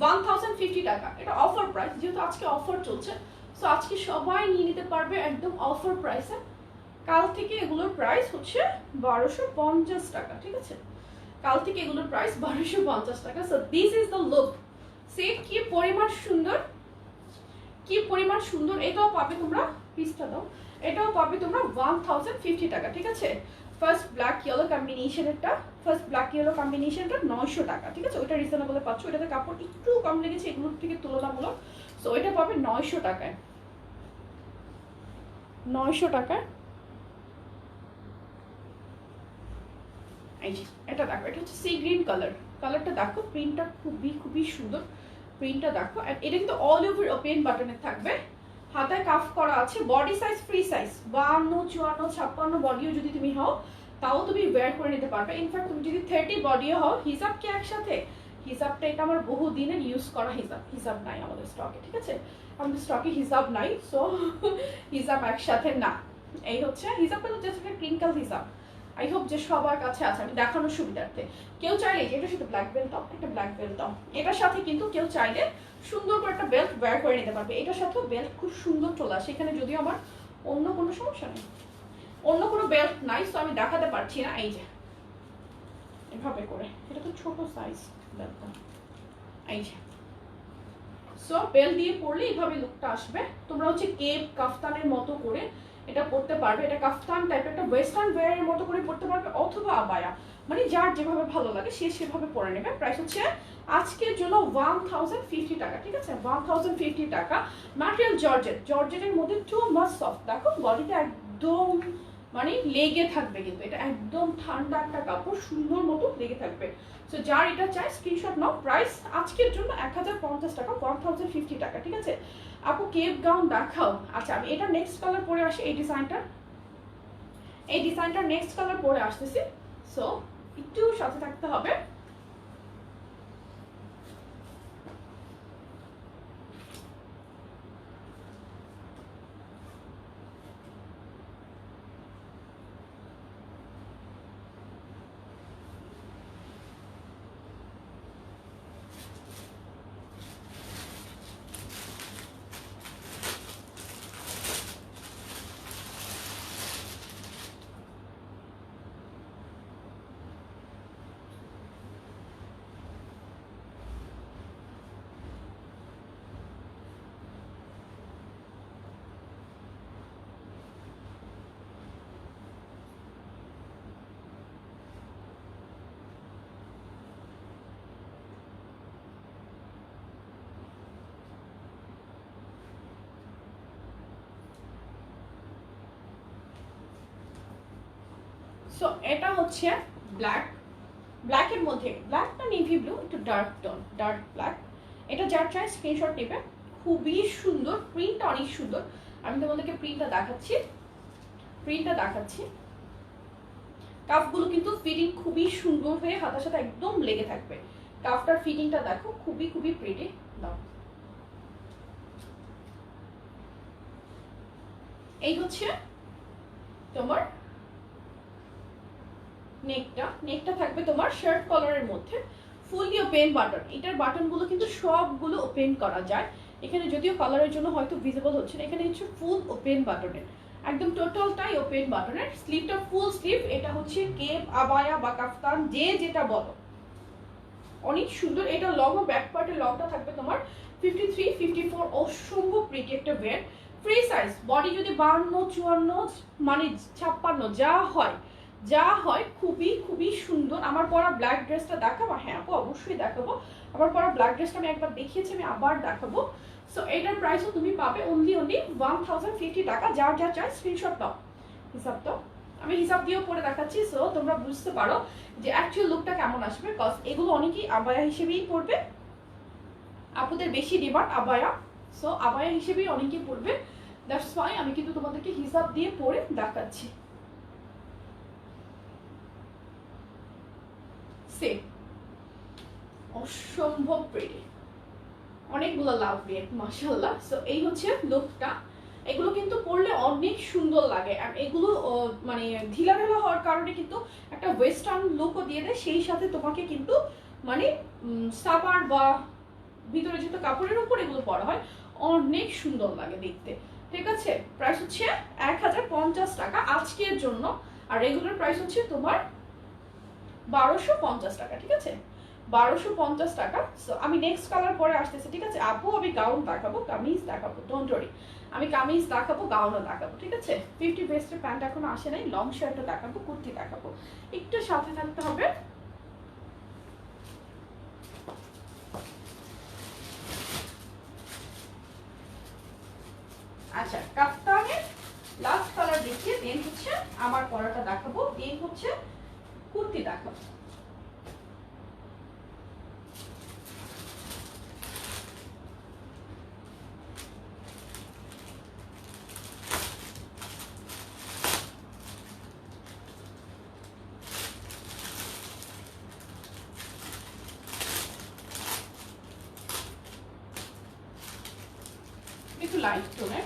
1050 টাকা। এটা অফার প্রাইস, যেহেতু আজকে অফার চলছে, সো আজকে সবাই নিয়ে নিতে পারবে একদম অফার প্রাইসে। কাল থেকে এগুলোর প্রাইস হচ্ছে 1250 টাকা, ঠিক আছে। কাল থেকে এগুলোর প্রাইস 1250 টাকা। So this is the look. সে কি পরিমাণ সুন্দর, কি পরিমাণ সুন্দর। এটাও পাবে তোমরা, পিসটা দাও, এটাও পাবে তোমরা 1050 টাকা, ঠিক আছে। ফার্স্ট ব্ল্যাক ইয়েলো কম্বিনেশনেরটা, ফার্স্ট ব্ল্যাক ইয়েলো কম্বিনেশনটা 900 টাকা, ঠিক আছে। ওইটা রিজনেবলে পাচ্ছ, ওইটাতে কাপড় একটু কম লেগেছে এগুলোর থেকে তুলনামূলক। সো ওইটা পাবে 900 টাকায়, 900 টাকায়। এই যে এটা দেখো, এটা হচ্ছে সি গ্রিন কালার। কালারটা দেখো, প্রিন্টটা খুবই সুন্দর। প্রিন্টটা দেখো, আর এটা কিন্তু অল ওভার ওপেন বাটনে থাকবে। হাতায় কাফ করা আছে। বডি সাইজ ফ্রি সাইজ, 52, 54, 56 বডিও যদি তুমি হও তাও তুমি ওয়্যার করে নিতে পারবে। ইনফ্যাক্ট তুমি যদি 30 বডিও হও, হিসাব কি একসাথে, হিসাবটা এটা আমার বহু দিনের ইউজ করা হিসাব নাই আমাদের স্টকে, ঠিক আছে। আমাদের স্টকে হিসাব নাই, সো হিসাব একসাথে না। এই হচ্ছে হিসাবটা, তো জাস্ট একটা ক্রিঙ্কল হিসাব। আই হোপ যে সবার কাছে আছে, আমি দেখানোর সুবিধার্থে। কেউ চাইলে এটার সাথে ব্ল্যাক বেল্ট দাও, একটা ব্ল্যাক বেল্ট দাও। এটার সাথে কিন্তু কেউ চাইলে সুন্দর করে একটা বেল্ট ওয়্যার করে নিতে পারবে। এটার সাথেও বেল্ট খুব সুন্দর চলে আসে। এখানে যদিও আমার অন্য কোনো সমস্যা নেই, অন্য কোনো বেল্ট নাই, সো আমি দেখাতে পারছি না। এই যে এভাবে করে, এটা তো ছোট সাইজ বেল্টটা, এই যে। সো বেল্ট দিয়ে পরলে এইভাবে লুকটা আসবে। তোমরা হচ্ছে কেপ কাফতানের মতো করে এটা পরতে পারবে। এটা কাফতান টাইপের একটা ওয়েস্টার্ন ওয়্যারের মতো করে পরতে পারবে, অথবা আবায়া, মানে যার যেভাবে ভালো লাগে সে সেভাবে পরে নেবে। প্রাইস হচ্ছে আজকের জন্য 1050 টাকা, ঠিক আছে, 1050 টাকা। ম্যাটেরিয়াল জর্জেটের মধ্যে টু মাচ সফট। দেখো বডিটা একদম মানে লেগে থাকবে, কিন্তু এটা একদম ঠান্ডা একটা কাপড়, সুন্দর মতো লেগে থাকবে। সো যার এটা চাই স্ক্রিনশট নাও। প্রাইস আজকের জন্য 1050 টাকা, 1050 টাকা, ঠিক আছে। আপু কেপ গাউন দেখাও। আচ্ছা, আমি এটা নেক্সট কালার পরে আসি। এই ডিজাইনটা, এই ডিজাইনটা নেক্সট কালার পরে আসতেছি, সো একটু সাথে থাকতে হবে। সো এটা হচ্ছে ব্ল্যাক, ব্ল্যাকের মধ্যে ব্ল্যাক না নেভি ব্লু, একটু ডার্ক টোন, ডার্ক ব্ল্যাক। এটা যার চাই স্ক্রিনশট নেবে। খুবই সুন্দর, প্রিন্টটা অনেক সুন্দর। আমি তোমাদেরকে প্রিন্টটা দেখাচ্ছি। কাফগুলো কিন্তু ফিটিং খুবই সুন্দর হয়ে হাতার সাথে একদম লেগে থাকবে। কাফটার ফিটিংটা দেখো, খুবই খুবই প্রিটি। দাও, এই হচ্ছে তোমার নেকটা থাকবে তোমার শার্ট কলারের মধ্যে, ফুললি ওপেন বাটন। এটার বাটনগুলো কিন্তু সবগুলো ওপেন করা যায়। এখানে যদিও কালারের জন্য হয়তো ভিজিবল হচ্ছে না, এখানে হচ্ছে ফুল ওপেন বাটনের, একদম টোটালটাই ওপেন বাটনের। স্লিভটা ফুল স্লিভ। এটা হচ্ছে কেপ, আবায়া বা কাফতান, যে যেটা বলো, অনেক সুন্দর। এটা লং ও ব্যাক পার্টের লংটা থাকবে তোমার 53, 54। অসম্ভব প্রিটি একটা ওয়্যার। ফ্রি সাইজ, বডি যদি 52, 54 মানে 56 যা হয় খুবই খুবই সুন্দর। আমার পরা ব্ল্যাক ড্রেসটা দেখাবো? হ্যাঁ আপু অবশ্যই দেখাবো। আমার পরা ব্ল্যাক ড্রেসটা আমি একবার দেখিয়েছি, আমি আবার দেখাবো। সো এটার প্রাইসও তুমি পাবে অনলি 1050 টাকা। যার যা চাই স্ক্রিনশট দাও, হিসাব দাও। আমি হিসাব দিয়েও পরে দেখাচ্ছি, সো তোমরা বুঝতে পারো যে অ্যাকচুয়াল লুকটা কেমন আসবে। কজ এগুলো অনেকেই আবায়া হিসেবেই পড়বে, আপুদের বেশি ডিমান্ড আবায়া, সো আবায়া হিসেবেই অনেকেই পড়বে। দ্যাটস ওয়াই আমি কিন্তু তোমাদেরকে হিসাব দিয়ে পরে দেখাচ্ছি। সেম, অসম্ভব প্রিটি, অনেকগুলো লাভ দিয়ে মাশাআল্লাহ। সো এই হচ্ছে লুকটা। এগুলো কিন্তু পরলে অনেক সুন্দর লাগে। আর এগুলো মানে ঢিলা ঢালা হওয়ার কারণে কিন্তু একটা ওয়েস্টার্ন লুকও দিয়ে দেয়। সেই সাথে তোমাকে কিন্তু মানে সামার বা ভিতরে যেহেতু কাপড়ের উপর এগুলো পরা হয়, অনেক সুন্দর লাগে দেখতে। ঠিক আছে, প্রাইস হচ্ছে 1050 টাকা আজকের জন্য। আর রেগুলার প্রাইস হচ্ছে তোমার 1250 টাকা। ঠিক আছে, 1250 টাকা। সো আমি নেক্সট কালার পরে আসতেছি। ঠিক আছে আপু, আমি গাউন দেখাবো, কামিজ দেখাবো, ডোন্ট ওয়ারি। আমি কামিজ দেখাবো, গাউনও দেখাবো। ঠিক আছে, 50 ভেস্টের প্যান্ট এখনো আসে নাই, লং শার্টও দেখাবো, কুর্তি দেখাবো। একটু সাথে থাকতে হবে। আচ্ছা, কাফতানের লাস্ট কালার দেখিয়ে দেন হচ্ছে আমার পরাটা দেখাবো, দেন হচ্ছে কুর্তি দেখাবো। একটু লাইট টোনের,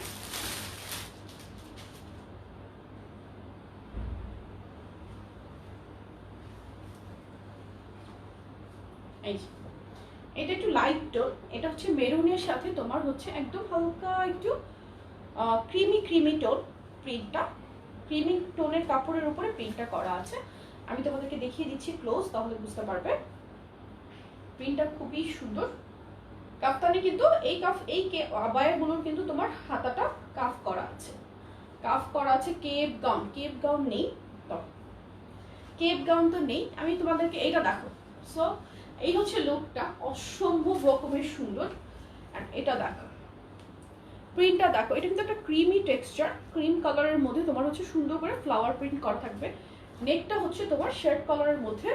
এটা একটু লাইট টোন। এটা হচ্ছে মেরুনের সাথে তোমার হচ্ছে একদম হালকা একটু ক্রিমি টোন। প্রিন্টটা ক্রিমি টোনের কাপড়ের উপরে প্রিন্টটা করা আছে। আমি তোমাদেরকে দেখিয়ে দিচ্ছি ক্লোজ, তাহলে বুঝতে পারবে। প্রিন্টটা খুবই সুন্দর। কাফতানে কিন্তু এই আবায়াগুলোর কিন্তু তোমার হাতাটা কাফ করা আছে, কেপ গাউন নেই, কেপ গাউন তো নেই। আমি তোমাদেরকে এইটা দেখো। সো এই হচ্ছে লুকটা, অসম্ভব রকমের সুন্দর। আর এটা দেখো, প্রিন্টটা দেখো, এটা কিন্তু একটা ক্রিমি টেক্সচার, ক্রিম কালারের মধ্যে তোমার হচ্ছে সুন্দর করে ফ্লাওয়ার প্রিন্ট করা থাকবে। নেকটা হচ্ছে তোমার শার্ট কালারের মধ্যে।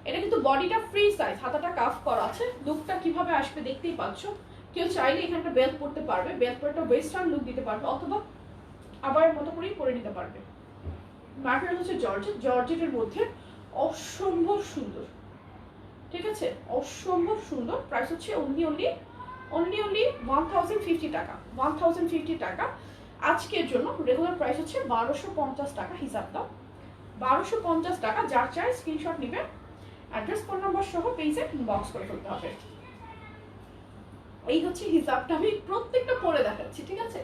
এটা কিন্তু বডিটা ফ্রি সাইজ, হাতাটা কাফ করা আছে। লুকটা কিভাবে আসবে দেখতেই পাচ্ছ। কেউ চাইলে এখানটা বেল্ট পরতে পারবে, বেল্ট পরে একটা ওয়েস্টার্ন লুক দিতে পারবে, অথবা আবার মতো করেই পরে নিতে পারবে। ম্যাটেরিয়াল হচ্ছে জর্জেট, জর্জেটের মধ্যে অসম্ভব সুন্দর, ঠিক আছে, অসম্ভব সুন্দর। প্রাইস হচ্ছে অনলি 1050 টাকা, 1050 টাকা আজকের জন্য। রেগুলার প্রাইস হচ্ছে 1250 টাকা, হিসাব দাও 1250 টাকা। যার চাই স্ক্রিনশট নিবে, অ্যাড্রেস ফোন নাম্বার সহ পেজে ইনবক্স করে ফেলতে হবে। এই হচ্ছে হিসাবটা, আমি প্রত্যেকটা পরে দেখাচ্ছি, ঠিক আছে,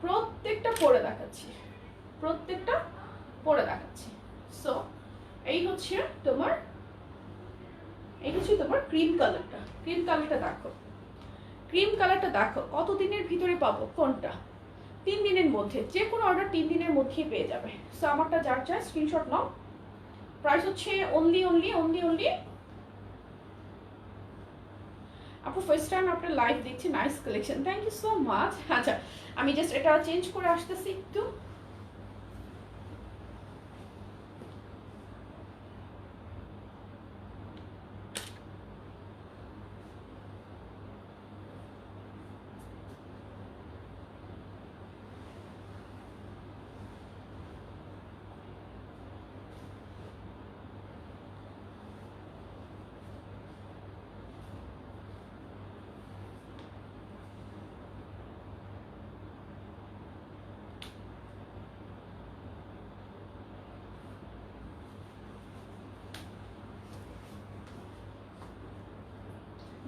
প্রত্যেকটা পরে দেখাচ্ছি, প্রত্যেকটা পরে দেখাচ্ছি। সো এই হচ্ছে তোমার ক্রিম কালারটা, ক্রিম কালারটা দেখো, ক্রিম কালারটা দেখো। কতদিনের ভিতরে পাবো কোনটা? 3 দিনের মধ্যে, যে কোনো অর্ডার 3 দিনের মধ্যেই পেয়ে যাবে। সো আমারটা যার চাই স্ক্রিনশট নাও। প্রাইস হচ্ছে অনলি আপু ফার্স্ট টাইম আপনার লাইভ দেখছি, nice collection, thank you so much. আচ্ছা আমি জাস্ট এটা চেঞ্জ করে আসতেছি একটু।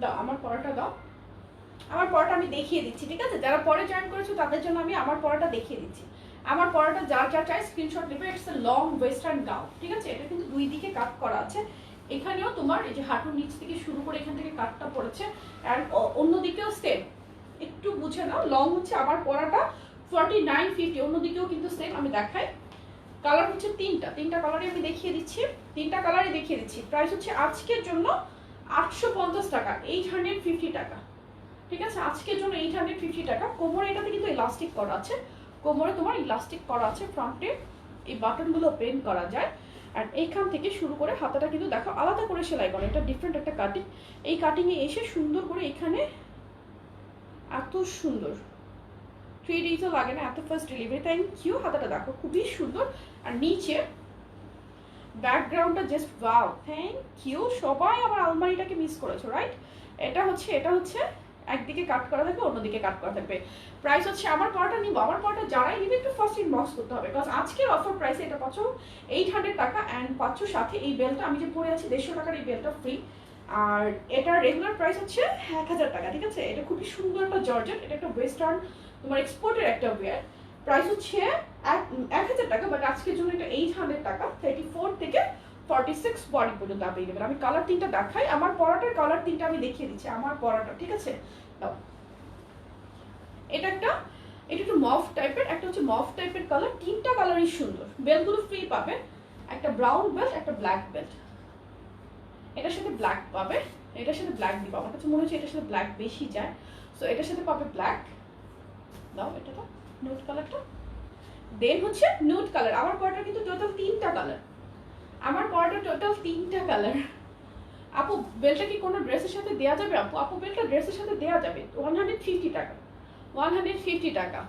দাও আমার পড়াটা দাও, আমার পড়াটা আমি দেখিয়ে দিচ্ছি, ঠিক আছে, যারা পরে জয়েন করেছো তাদের জন্য আমি আমার পড়াটা দেখিয়ে দিচ্ছি। আমার পড়াটা যার যা চাই স্ক্রিনশট নেবে। It's a long western gown, ঠিক আছে, এটা কিন্তু দুই দিকে কাট করা আছে। এখানেও তোমার এই যে হাঁটুর নিচ থেকে শুরু করে এখান থেকে কাটটা পড়েছে, অ্যান্ড অন্যদিকেও সেম, একটু বুঝে নাও। লং হচ্ছে আমার পড়াটা 4950, অন্যদিকেও কিন্তু সেম। আমি দেখাই, কালার হচ্ছে তিনটা কালারই আমি দেখিয়ে দিচ্ছি, তিনটা কালারই দেখিয়ে দিচ্ছি। প্রাইস হচ্ছে আজকের জন্য 850 টাকা, 850 টাকা, ঠিক আছে, আজকের জন্য 850 টাকা। কোমরে এটাতে কিন্তু ইলাস্টিক করা আছে, কোমরে তোমার ইলাস্টিক করা আছে, ফ্রন্টে এই বাটনগুলো পেন করা যায়। আর এইখান থেকে শুরু করে হাতাটা কিন্তু দেখো আলাদা করে সেলাই করা, এটা ডিফারেন্ট একটা কাটিং। এই কাটিংয়ে এসে সুন্দর করে এখানে এত সুন্দর, 3 ডেজও লাগে না, এত ফার্স্ট ডেলিভারি, থ্যাংক ইউ। হাতাটা দেখো খুবই সুন্দর, আর নিচে ব্যাকগ্রাউন্ডটা জাস্ট ওয়াও, থ্যাংক ইউ। সবাই আমার আলমারিটাকে মিস করেছো, রাইট? এটা হচ্ছে একদিকে কাট করা থাকবে, অন্যদিকে কাট করা থাকবে। প্রাইস হচ্ছে, আমার পড়াটা নিব, আমার পড়াটা যারাই নিবে একটু ফার্স্ট ইনবক্স করতে হবে, বিকজ আজকের অফার প্রাইসে এটা পাচ্ছ 800 টাকা, অ্যান্ড পাচ্ছ সাথে এই বেলটা, আমি যে পরে আছি 150 টাকার এই বেলটা ফ্রি। আর এটার রেগুলার প্রাইস হচ্ছে 1000 টাকা, ঠিক আছে। এটা খুবই সুন্দর একটা জর্জেট, এটা একটা ওয়েস্টার্ন তোমার এক্সপোর্টের একটা ওয়্যার। প্রাইস হচ্ছে 1000 টাকা, বাট আজকের জন্য এটা 800 টাকা। 34 থেকে 46 বডি পর্যন্ত অ্যাভেলেবেল। আমি কালার তিনটা দেখাই, আমার পরাটার কালার তিনটা আমি দেখিয়ে দিচ্ছি, আমার পরাটা, ঠিক আছে। দাও, এটা একটু মফ টাইপের, একটা হচ্ছে মফ টাইপের কালার, তিনটা কালারই সুন্দর। বেল্টগুলো ফ্রি পাবে, একটা ব্রাউন বেল্ট, একটা ব্ল্যাক বেল্ট, এটার সাথে ব্ল্যাক পাবে, এটার সাথে ব্ল্যাক দিবা, আমার কাছে মনে হচ্ছে এটার সাথে ব্ল্যাক বেশি যায়, সো এটার সাথে পাবে ব্ল্যাক। দাও এটা তো নোট কালারটা, দেন হচ্ছে নোট কালার। আমার পরাটা কিন্তু টোটাল 3টা কালার, আমার পরাটা টোটাল 3টা কালার। আপু বেলটা কি কোনো ড্রেসের সাথে দেওয়া যাবে? আপু বেলটা ড্রেসের সাথে দেওয়া যাবে, 150 টাকা, 150 টাকা।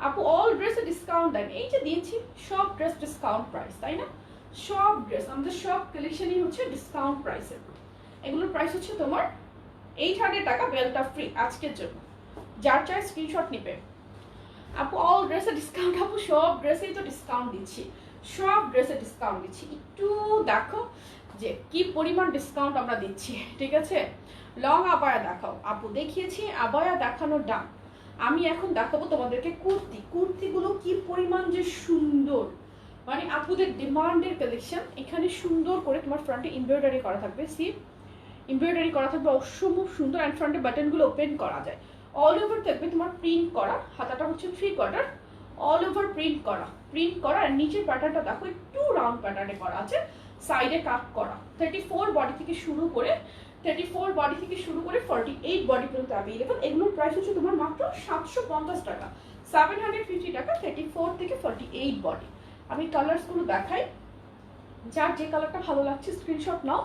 আপু অল ড্রেসে ডিসকাউন্ট দেন, এই যে দিয়েছি সব ড্রেস ডিসকাউন্ট প্রাইস, তাই না? সব ড্রেস আমাদের সব কালেকশনই হচ্ছে ডিসকাউন্ট প্রাইসে। এগুলোর প্রাইস হচ্ছে তোমার 800 টাকা, বেলটা ফ্রি আজকের জন্য। যার চাই স্ক্রিনশট নিবে। আপু অল ড্রেসে ডিসকাউন্ট, আপু সব ড্রেসেই তো ডিসকাউন্ট দিচ্ছি, সব ড্রেসে ডিসকাউন্ট দিচ্ছি। একটু দেখো যে কি পরিমাণ ডিসকাউন্ট আমরা দিচ্ছি, ঠিক আছে। লং আবায়া দেখাও, আপু দেখিয়েছি আবায়া দেখানোর দাম। আমি এখন দেখাবো তোমাদেরকে কুর্তিগুলো কি পরিমাণ যে সুন্দর, মানে আপুদের ডিমান্ডের কালেকশন। এখানে সুন্দর করে তোমার ফ্রন্টে এমব্রয়ডারি করা থাকবে, সি এমব্রয়ডারি করা থাকবে, অসম্ভব সুন্দর। অ্যান্ড ফ্রন্টে বাটনগুলো ওপেন করা যায়, অল ওভার থাকবে তোমার প্রিন্ট করা। হাতাটা হচ্ছে 3/4, অল ওভার প্রিন্ট করা। আর নিচের প্যাটার্নটা দেখো একটু রাউন্ড প্যাটার্নে করা আছে, সাইডে কাট করা। 34 বডি থেকে শুরু করে 48 বডি পর্যন্ত অ্যাভেলেবল। এগুলোর প্রাইস হচ্ছে তোমার মাত্র 750 টাকা, 750 টাকা, 34 থেকে 48 বডি। আমি কালারসগুলো দেখাই, যার যে কালারটা ভালো লাগছে স্ক্রিনশট নাও,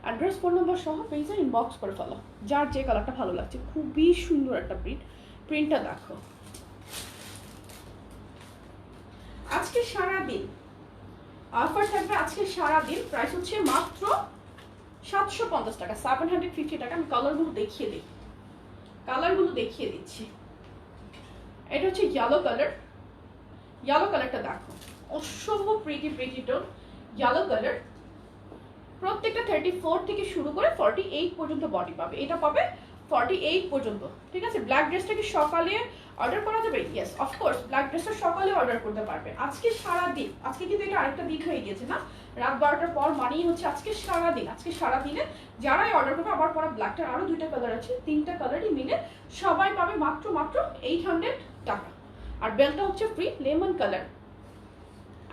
অ্যাড্রেস ফোন নম্বর সহ পেজে ইনবক্স করে ফেলো, যার যে কালারটা ভালো লাগছে। খুবই সুন্দর একটা প্রিন্টটা দেখো। আজকে আজকে সারাদিন অফার থাকবে, আজকে সারাদিন প্রাইস হচ্ছে মাত্র 750 টাকা, 750 টাকা। আমি কালারগুলো দেখিয়ে দিই, কালারগুলো দেখিয়ে দিচ্ছি। এটা হচ্ছে ইয়েলো কালার, ইয়েলো কালারটা দেখো অসম্ভব pretty pretty tone yellow colour. প্রত্যেকটা 34 থেকে শুরু করে 48 পর্যন্ত বডি পাবে, এটা পাবে 48 পর্যন্ত, ঠিক আছে। ব্ল্যাক ড্রেসটা কি সকালে অর্ডার করা যাবে? ইয়েস অফকোর্স, ব্ল্যাক ড্রেসটা সকালে অর্ডার করতে পারবে। আজকে সারাদিন, আজকে কিন্তু এটা আরেকটা দিন হয়ে গিয়েছে না, রাত 12টার পর মানেই হচ্ছে আজকে সারাদিন। আজকে সারাদিনে যারাই অর্ডার করবে, আবার পরা ব্ল্যাকটার আরও 2টা কালার আছে, 3টা কালারই মিলে সবাই পাবে মাত্র মাত্র 800 টাকা। আর বেলটা হচ্ছে ফ্রি লেমন কালার।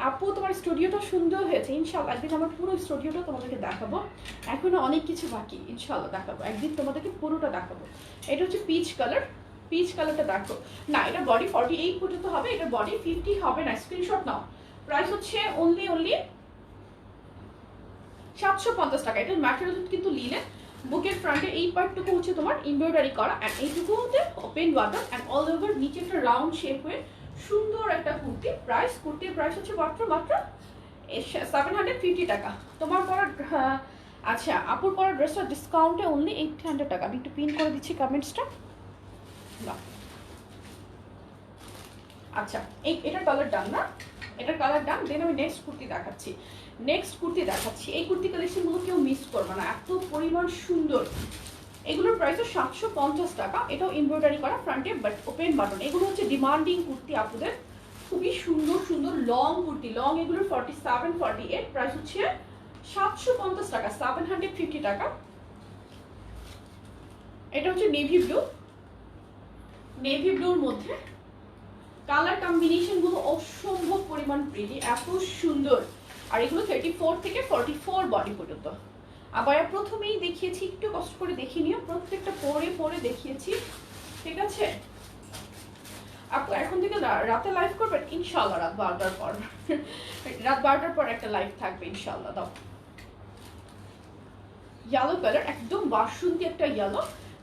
আপু তোমার স্টুডিওটা সুন্দর হয়েছে, ইনশাল্লাহ একদিন আমার পুরো স্টুডিওটা তোমাদেরকে দেখাবো, এখনো অনেক কিছু বাকি, ইনশাল্লাহ দেখাবো একদিন তোমাদেরকে পুরোটা দেখাবো। এটা হচ্ছে পিচ কালার, পিচ কালারটা দেখো না, এটা বডি 48 পর্যন্ত হবে, এটা বডি 50 হবে না, স্ক্রিনশট নাও। প্রাইস হচ্ছে অনলি 750 টাকা। এটার ম্যাটেরিয়াল কিন্তু লিনেন, বুকের ফ্রন্টে এই পার্টটুকু হচ্ছে তোমার এমব্রয়ডারি করা, অ্যান্ড এইটুকু হচ্ছে open button, and all over নিচে একটা রাউন্ড শেপ হয়ে সুন্দর একটা কুর্তি। প্রাইস, কুর্তির প্রাইস হচ্ছে মাত্র 750 টাকা। তোমার পরা আচ্ছা আপুর পরা ড্রেসটা ডিসকাউন্টে অনলি 800 টাকা। আমি একটু পিন করে দিচ্ছি কমেন্টসটা। আচ্ছা এটার কালার ডান না, এটার কালার ডান। দেন আমি নেক্সট কুর্তি দেখাচ্ছি, নেক্সট কুর্তি দেখাচ্ছি। এই কুর্তি কালেকশনগুলো কেউ মিস করবে না, এত পরিমাণ সুন্দর। এগুলোর প্রাইসও 750 টাকা। এটাও এমব্রয়ডারি করা, ফ্রন্টে বাট ওপেন বাটন। এগুলো হচ্ছে ডিমান্ডিং কুর্তি আপুদের, খুবই সুন্দর সুন্দর লং কুর্তি, লং। এগুলোর 47, 48, প্রাইস হচ্ছে 750 টাকা, 750 টাকা। এটা হচ্ছে নেভি ব্লু, নেভি ব্লুর মধ্যে কালার কম্বিনেশন গুলো অসম্ভব পরিমাণ প্রিটি, এত সুন্দর। আর এগুলো 34 থেকে 44 বডি পর্যন্ত। আবার প্রথমেই দেখিয়েছি, একটু কষ্ট করে দেখে নিও, প্রত্যেকটা পরে পরে দেখিয়েছি, ঠিক আছে। আপু এখন থেকে রাতে লাইভ করবেন? ইনশাল্লাহ রাত 12টার পর, রাত 12টার পর একটা লাইভ থাকবে ইনশাল্লাহ। দাও ইয়েলো কালার, একদম বাসন্তী একটা ইয়েলো,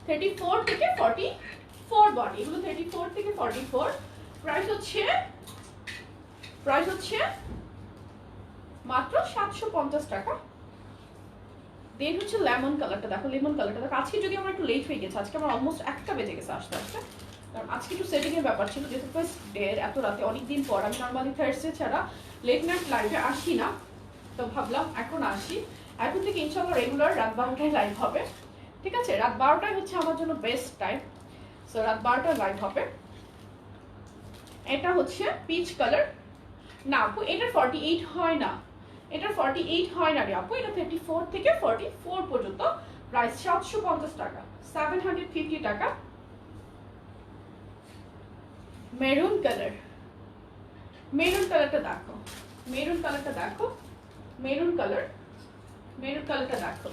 34 থেকে 44 বডি। এগুলো 34 থেকে 44। প্রাইস হচ্ছে মাত্র 750 টাকা। দেন হচ্ছে লেমন কালারটা দেখো, লেমন কালারটা দেখো। আজকে যদি আমার একটু লেট হয়ে গেছে, আজকে আমার অলমোস্ট 1টা বেজে গেছে আসতে আসতে, কারণ আজকে একটু সেটিং এর ব্যাপার ছিল, যেহেতু ফার্স্ট ডে এত রাতে, অনেকদিন পর। আমি নর্মালি থার্সডে ছাড়া লেট নাইট লাইভে আসি না, তো ভাবলাম এখন আসি। এখন থেকে ইনশাল্লাহ রেগুলার রাত 12টায় লাইভ হবে, ঠিক আছে। রাত 12টায় হচ্ছে আমার জন্য বেস্ট টাইম, সো রাত 12টায় লাইভ হবে। এটা হচ্ছে পিচ কালার না আপু, এটা 48 হয় না, এটা 48 হয় না রে আপু, এটা 34 থেকে 44 পর্যন্ত। প্রাইস 750 টাকা, 750 টাকা। মেরুন কালার, মেরুন কালারটা দেখো, মেরুন কালারটা দেখো, মেরুন কালার, মেরুন কালারটা দেখো।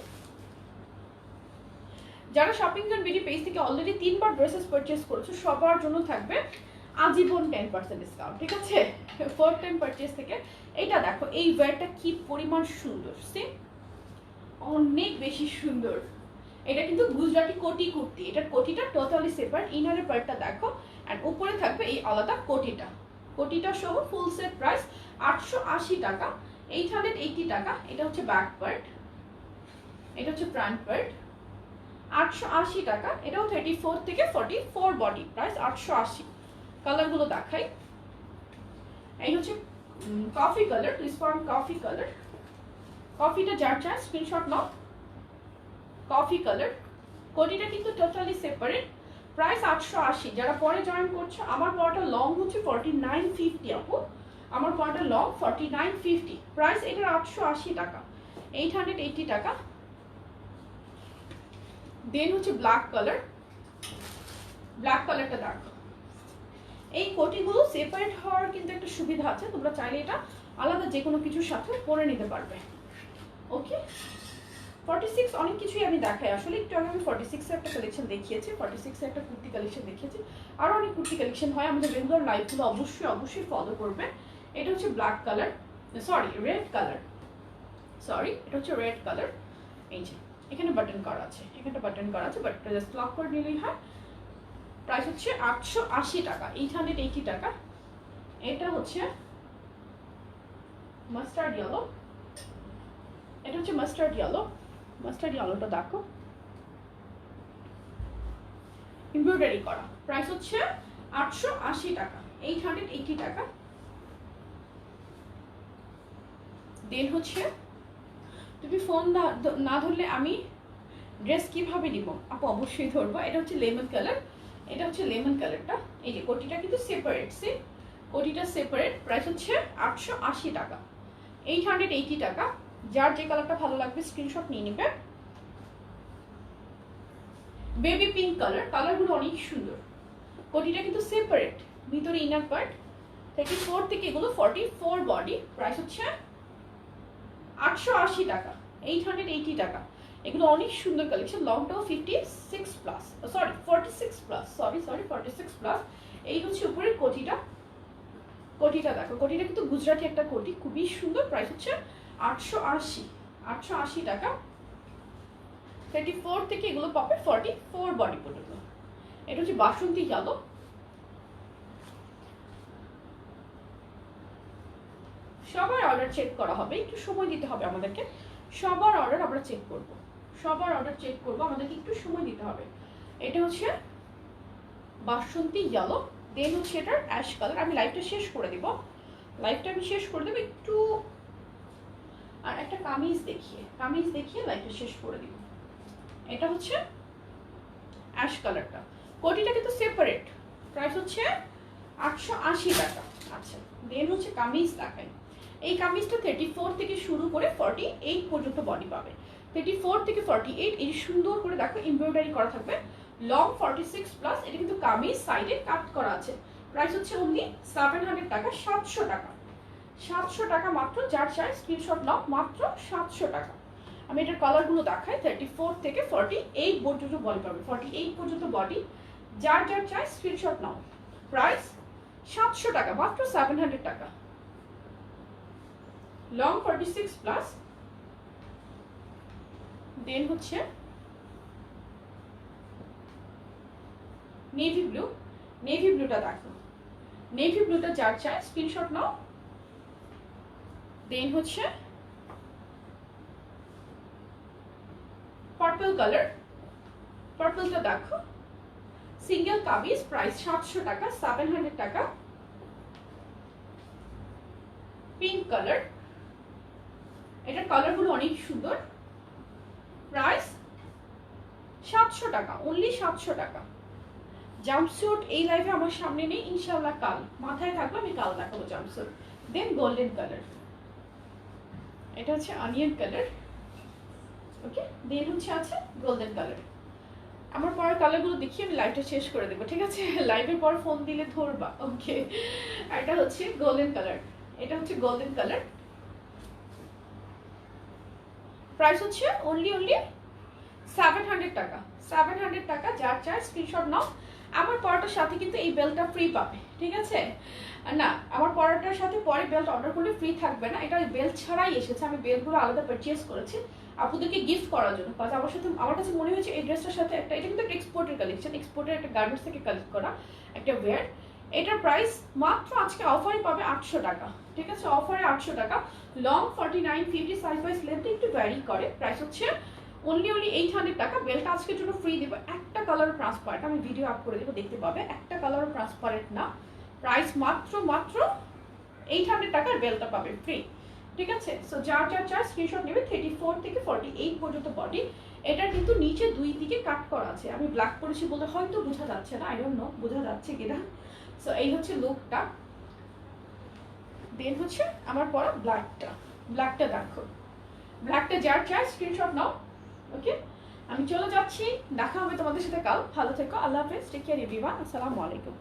যারা শপিং জন বিডি পেজ থেকে অলরেডি 3বার ড্রেসেস পারচেজ করেছো, সবার জন্য থাকবে আজীবন 10% ডিসকাউন্ট, ঠিক আছে। 4 টাইম পারচেজ থেকে। এটা দেখো, এই ওয়্যারটা কি পরিমাণ সুন্দর, সেম অনেক বেশি সুন্দর। এটা কিন্তু গুজরাটি কোটি কুর্তি, এটার কোটিটা টোটালি সেপারেট। ইনারের পার্টটা দেখো, এন্ড উপরে থাকবে এই আলাদা কোটিটা, কোটিটা সহ ফুল সেট প্রাইস 880 টাকা, 880 টাকা। এটা হচ্ছে ব্যাক পার্ট, এটা হচ্ছে ফ্রন্ট পার্ট, 880 টাকা। এটাও 34 থেকে 44 বডি, প্রাইস 880। কালারগুলো দেখাই, এই হচ্ছে coffee colour, please form coffee colour. কফিটা যার চায় স্ক্রিনশট নাও। কফি কালার, কোটিটা কিন্তু টোটালি সেপারেট, প্রাইস 880। যারা পরে জয়েন করছো, আমার পরটা লং হচ্ছে 4950 আপু, আমার পরটা লং 4950, প্রাইস এটার 880 টাকা, 880 টাকা। দেন হচ্ছে ব্ল্যাক কালার, ব্ল্যাক কালারটা দেখো। এই কোটিগুলো সেপারেট হওয়ার কিন্তু একটা সুবিধা আছে, তোমরা চাইলে এটা আলাদা যে কোনো কিছুর সাথে পরে নিতে পারবে। ওকে, 46 অনেক কিছুই আমি দেখাই আসলে। একটু আগে আমি 46 এর একটা কালেকশন দেখিয়েছি, 46 এর একটা কুর্তি কালেকশন দেখিয়েছি, আরো অনেক কুর্তি কালেকশন হয়। আমাদের রেগুলার লাইভগুলো অবশ্যই অবশ্যই ফলো করবে। এটা হচ্ছে black colour, sorry red colour, sorry এটা হচ্ছে রেড কালার। এই যে এখানে বাটন করা আছে, এখানে বাটন করা আছে, বাট জাস্ট লক করে নিলেই হয়। প্রাইস হচ্ছে 880 টাকা, 880 টাকা। এটা হচ্ছে মাস্টার্ড ইয়েলো, এটা হচ্ছে মাস্টার্ড ইয়েলো। মাস্টার্ড ইয়েলোটা দেখো, এমব্রয়ডারি করা, প্রাইস হচ্ছে 880 টাকা, 880 টাকা। দেন হচ্ছে তুমি ফোন না ধরলে আমি ড্রেস কিভাবে নিব আপু? অবশ্যই ধরবো। এটা হচ্ছে লেমন কালার, এটা হচ্ছে লেমন কালারটা। এই যে কোটিটা কিন্তু সেপারেট, সি কোটিটা সেপারেট, প্রাইস হচ্ছে 880 টাকা, 880 টাকা। যার যে কালারটা ভালো লাগবে স্ক্রিনশট নিয়ে নেবে। বেবি পিঙ্ক কালার, কালারগুলো অনেক সুন্দর। কোটিটা কিন্তু সেপারেট, ভিতরে ইনার পার্ট, 34 থেকে এগুলো 44 বডি, প্রাইস হচ্ছে 880 টাকা, 880 টাকা। এগুলো অনেক সুন্দর কালেকশন। লংটাও 56 plus, sorry 46 plus, sorry 46 plus. এই হচ্ছে উপরের কোটিটা, কোটিটা দেখো, কোটিটা কিন্তু গুজরাটি একটা কোটি, খুবই সুন্দর। প্রাইস হচ্ছে 880 টাকা। 34 থেকে এগুলো পাবে 44 বডি পর্যন্ত। এটা হচ্ছে বাসন্তী কালো, সবার অর্ডার চেক করা হবে, একটু সময় দিতে হবে আমাদেরকে। সবার অর্ডার আমরা চেক করব, সবার অর্ডার চেক করব, আমাদেরকে একটু সময় দিতে হবে। এটা হচ্ছে বাসন্তী ইয়েলো, দেন হচ্ছে এটার অ্যাশ কালার। আমি লাইভটা শেষ করে দিব, লাইভটা আমি শেষ করে দেবো একটু, আর একটা কামিজ দেখিয়ে লাইভটা শেষ করে দিব। এটা হচ্ছে অ্যাশ কালারটা, কোটিটা কিন্তু সেপারেট, প্রাইস হচ্ছে 880 টাকা। আচ্ছা, দেন হচ্ছে কামিজ দেখাই। এই কামিজটা 34 থেকে শুরু করে 48 পর্যন্ত বডি পাবে। 34 থেকে 48 এই সুন্দর করে দেখো এমব্রয়ডারি করা থাকবে। লং 46 প্লাস, এটা কিন্তু কামিজ, সাইডে কাট করা আছে। প্রাইস হচ্ছে অনলি 700 টাকা, 700 টাকা, 700 টাকা মাত্র। যার চাই স্ক্রিনশট নাও, মাত্র 700 টাকা। আমি এটার কালারগুলো দেখাই। 34 থেকে 48 পর্যন্ত বডি পাবে, 48 পর্যন্ত বডি। যার চাই স্ক্রিনশট নাও। প্রাইস 700 টাকা, মাত্র 700 টাকা। Long 46 plus. দেন হচ্ছে নেভি ব্লু, নেভি ব্লুটা দেখো, নেভি ব্লুটা যার চাই স্ক্রিনশট নাও। দেন হচ্ছে পার্পল কালার, পার্পলটা দেখো, সিঙ্গেল কামিজ, প্রাইস 700 টাকা, 700 টাকা। পিঙ্ক কালার, এটার কালারগুলো অনেক সুন্দর, প্রাইস 700 টাকা, অনলি 700 টাকা। জাম্পস্যুট এই লাইভে আমার সামনে নেই, ইনশাআল্লাহ কাল মাথায় থাকবে, আমি কাল দেখাবো জাম্পস্যুট। দেন গোল্ডেন কালার, এটা হচ্ছে অনিয়ন কালার, ওকে। দেন হচ্ছে আছে গোল্ডেন কালার। আমার পরের কালারগুলো দেখিয়ে আমি লাইভটা শেষ করে দেবো, ঠিক আছে? লাইভের পর ফোন দিলে ধরবা, ওকে। এটা হচ্ছে গোল্ডেন কালার, এটা হচ্ছে গোল্ডেন কালার। প্রাইস হচ্ছে অনলি 700 টাকা, 700 টাকা। যার চাই স্ক্রিনশট নাও। আমার পরাটার সাথে কিন্তু এই বেলটা ফ্রি পাবে, ঠিক আছে? না, আমার পরাটার সাথে পরে বেল্ট অর্ডার করলে ফ্রি থাকবে না, এটা বেল্ট ছাড়াই এসেছে। আমি বেল্টগুলো আলাদা পারচেজ করেছি আপুদেরকে গিফট করার জন্য। কাজ আমার কাছে মনে হয়েছে এই ড্রেসটার সাথে একটা, এটা কিন্তু একটা এক্সপোর্টের কালেকশন, এক্সপোর্টের একটা গার্মেন্টস থেকে কালেক্ট করা একটা ওয়্যার। এটার প্রাইস মাত্র আজকে অফারে পাবে 800 টাকা, ঠিক আছে? অফারে 800 টাকা। লং 49, 50 সাইজ ওয়াইজ লেন্থ একটু ভ্যারি করে। প্রাইস হচ্ছে অনলি 800 টাকা। বেলটা আজকের জন্য ফ্রি দেবো। একটা কালার ট্রান্সপারেন্ট, আমি ভিডিও আপ করে দেবো, দেখতে পাবে। একটা কালার ট্রান্সপারেন্ট না। প্রাইস মাত্র 800 টাকার বেলটা পাবে ফ্রি, ঠিক আছে? সো যার চাই স্ক্রিনশট নেবে। 34 থেকে 48 পর্যন্ত বডি। এটার কিন্তু নিচে দুই দিকে কাট করা আছে। আমি ব্ল্যাক পরেছি বলে হয়তো বোঝা যাচ্ছে না, আই ডোন্ট নো বোঝা যাচ্ছে কিনা। সো এই হচ্ছে লুকটা। দেন হচ্ছে আমার পরা ব্ল্যাকটা, ব্ল্যাকটা দেখো, ব্ল্যাকটা যার চাই স্ক্রিনশট নাও, ওকে। আমি চলে যাচ্ছি, দেখা হবে তোমাদের সাথে কাল। ভালো থেকো, আল্লাহ হাফেজ, টেক কেয়ার এভরিওয়ান, আসসালামু আলাইকুম।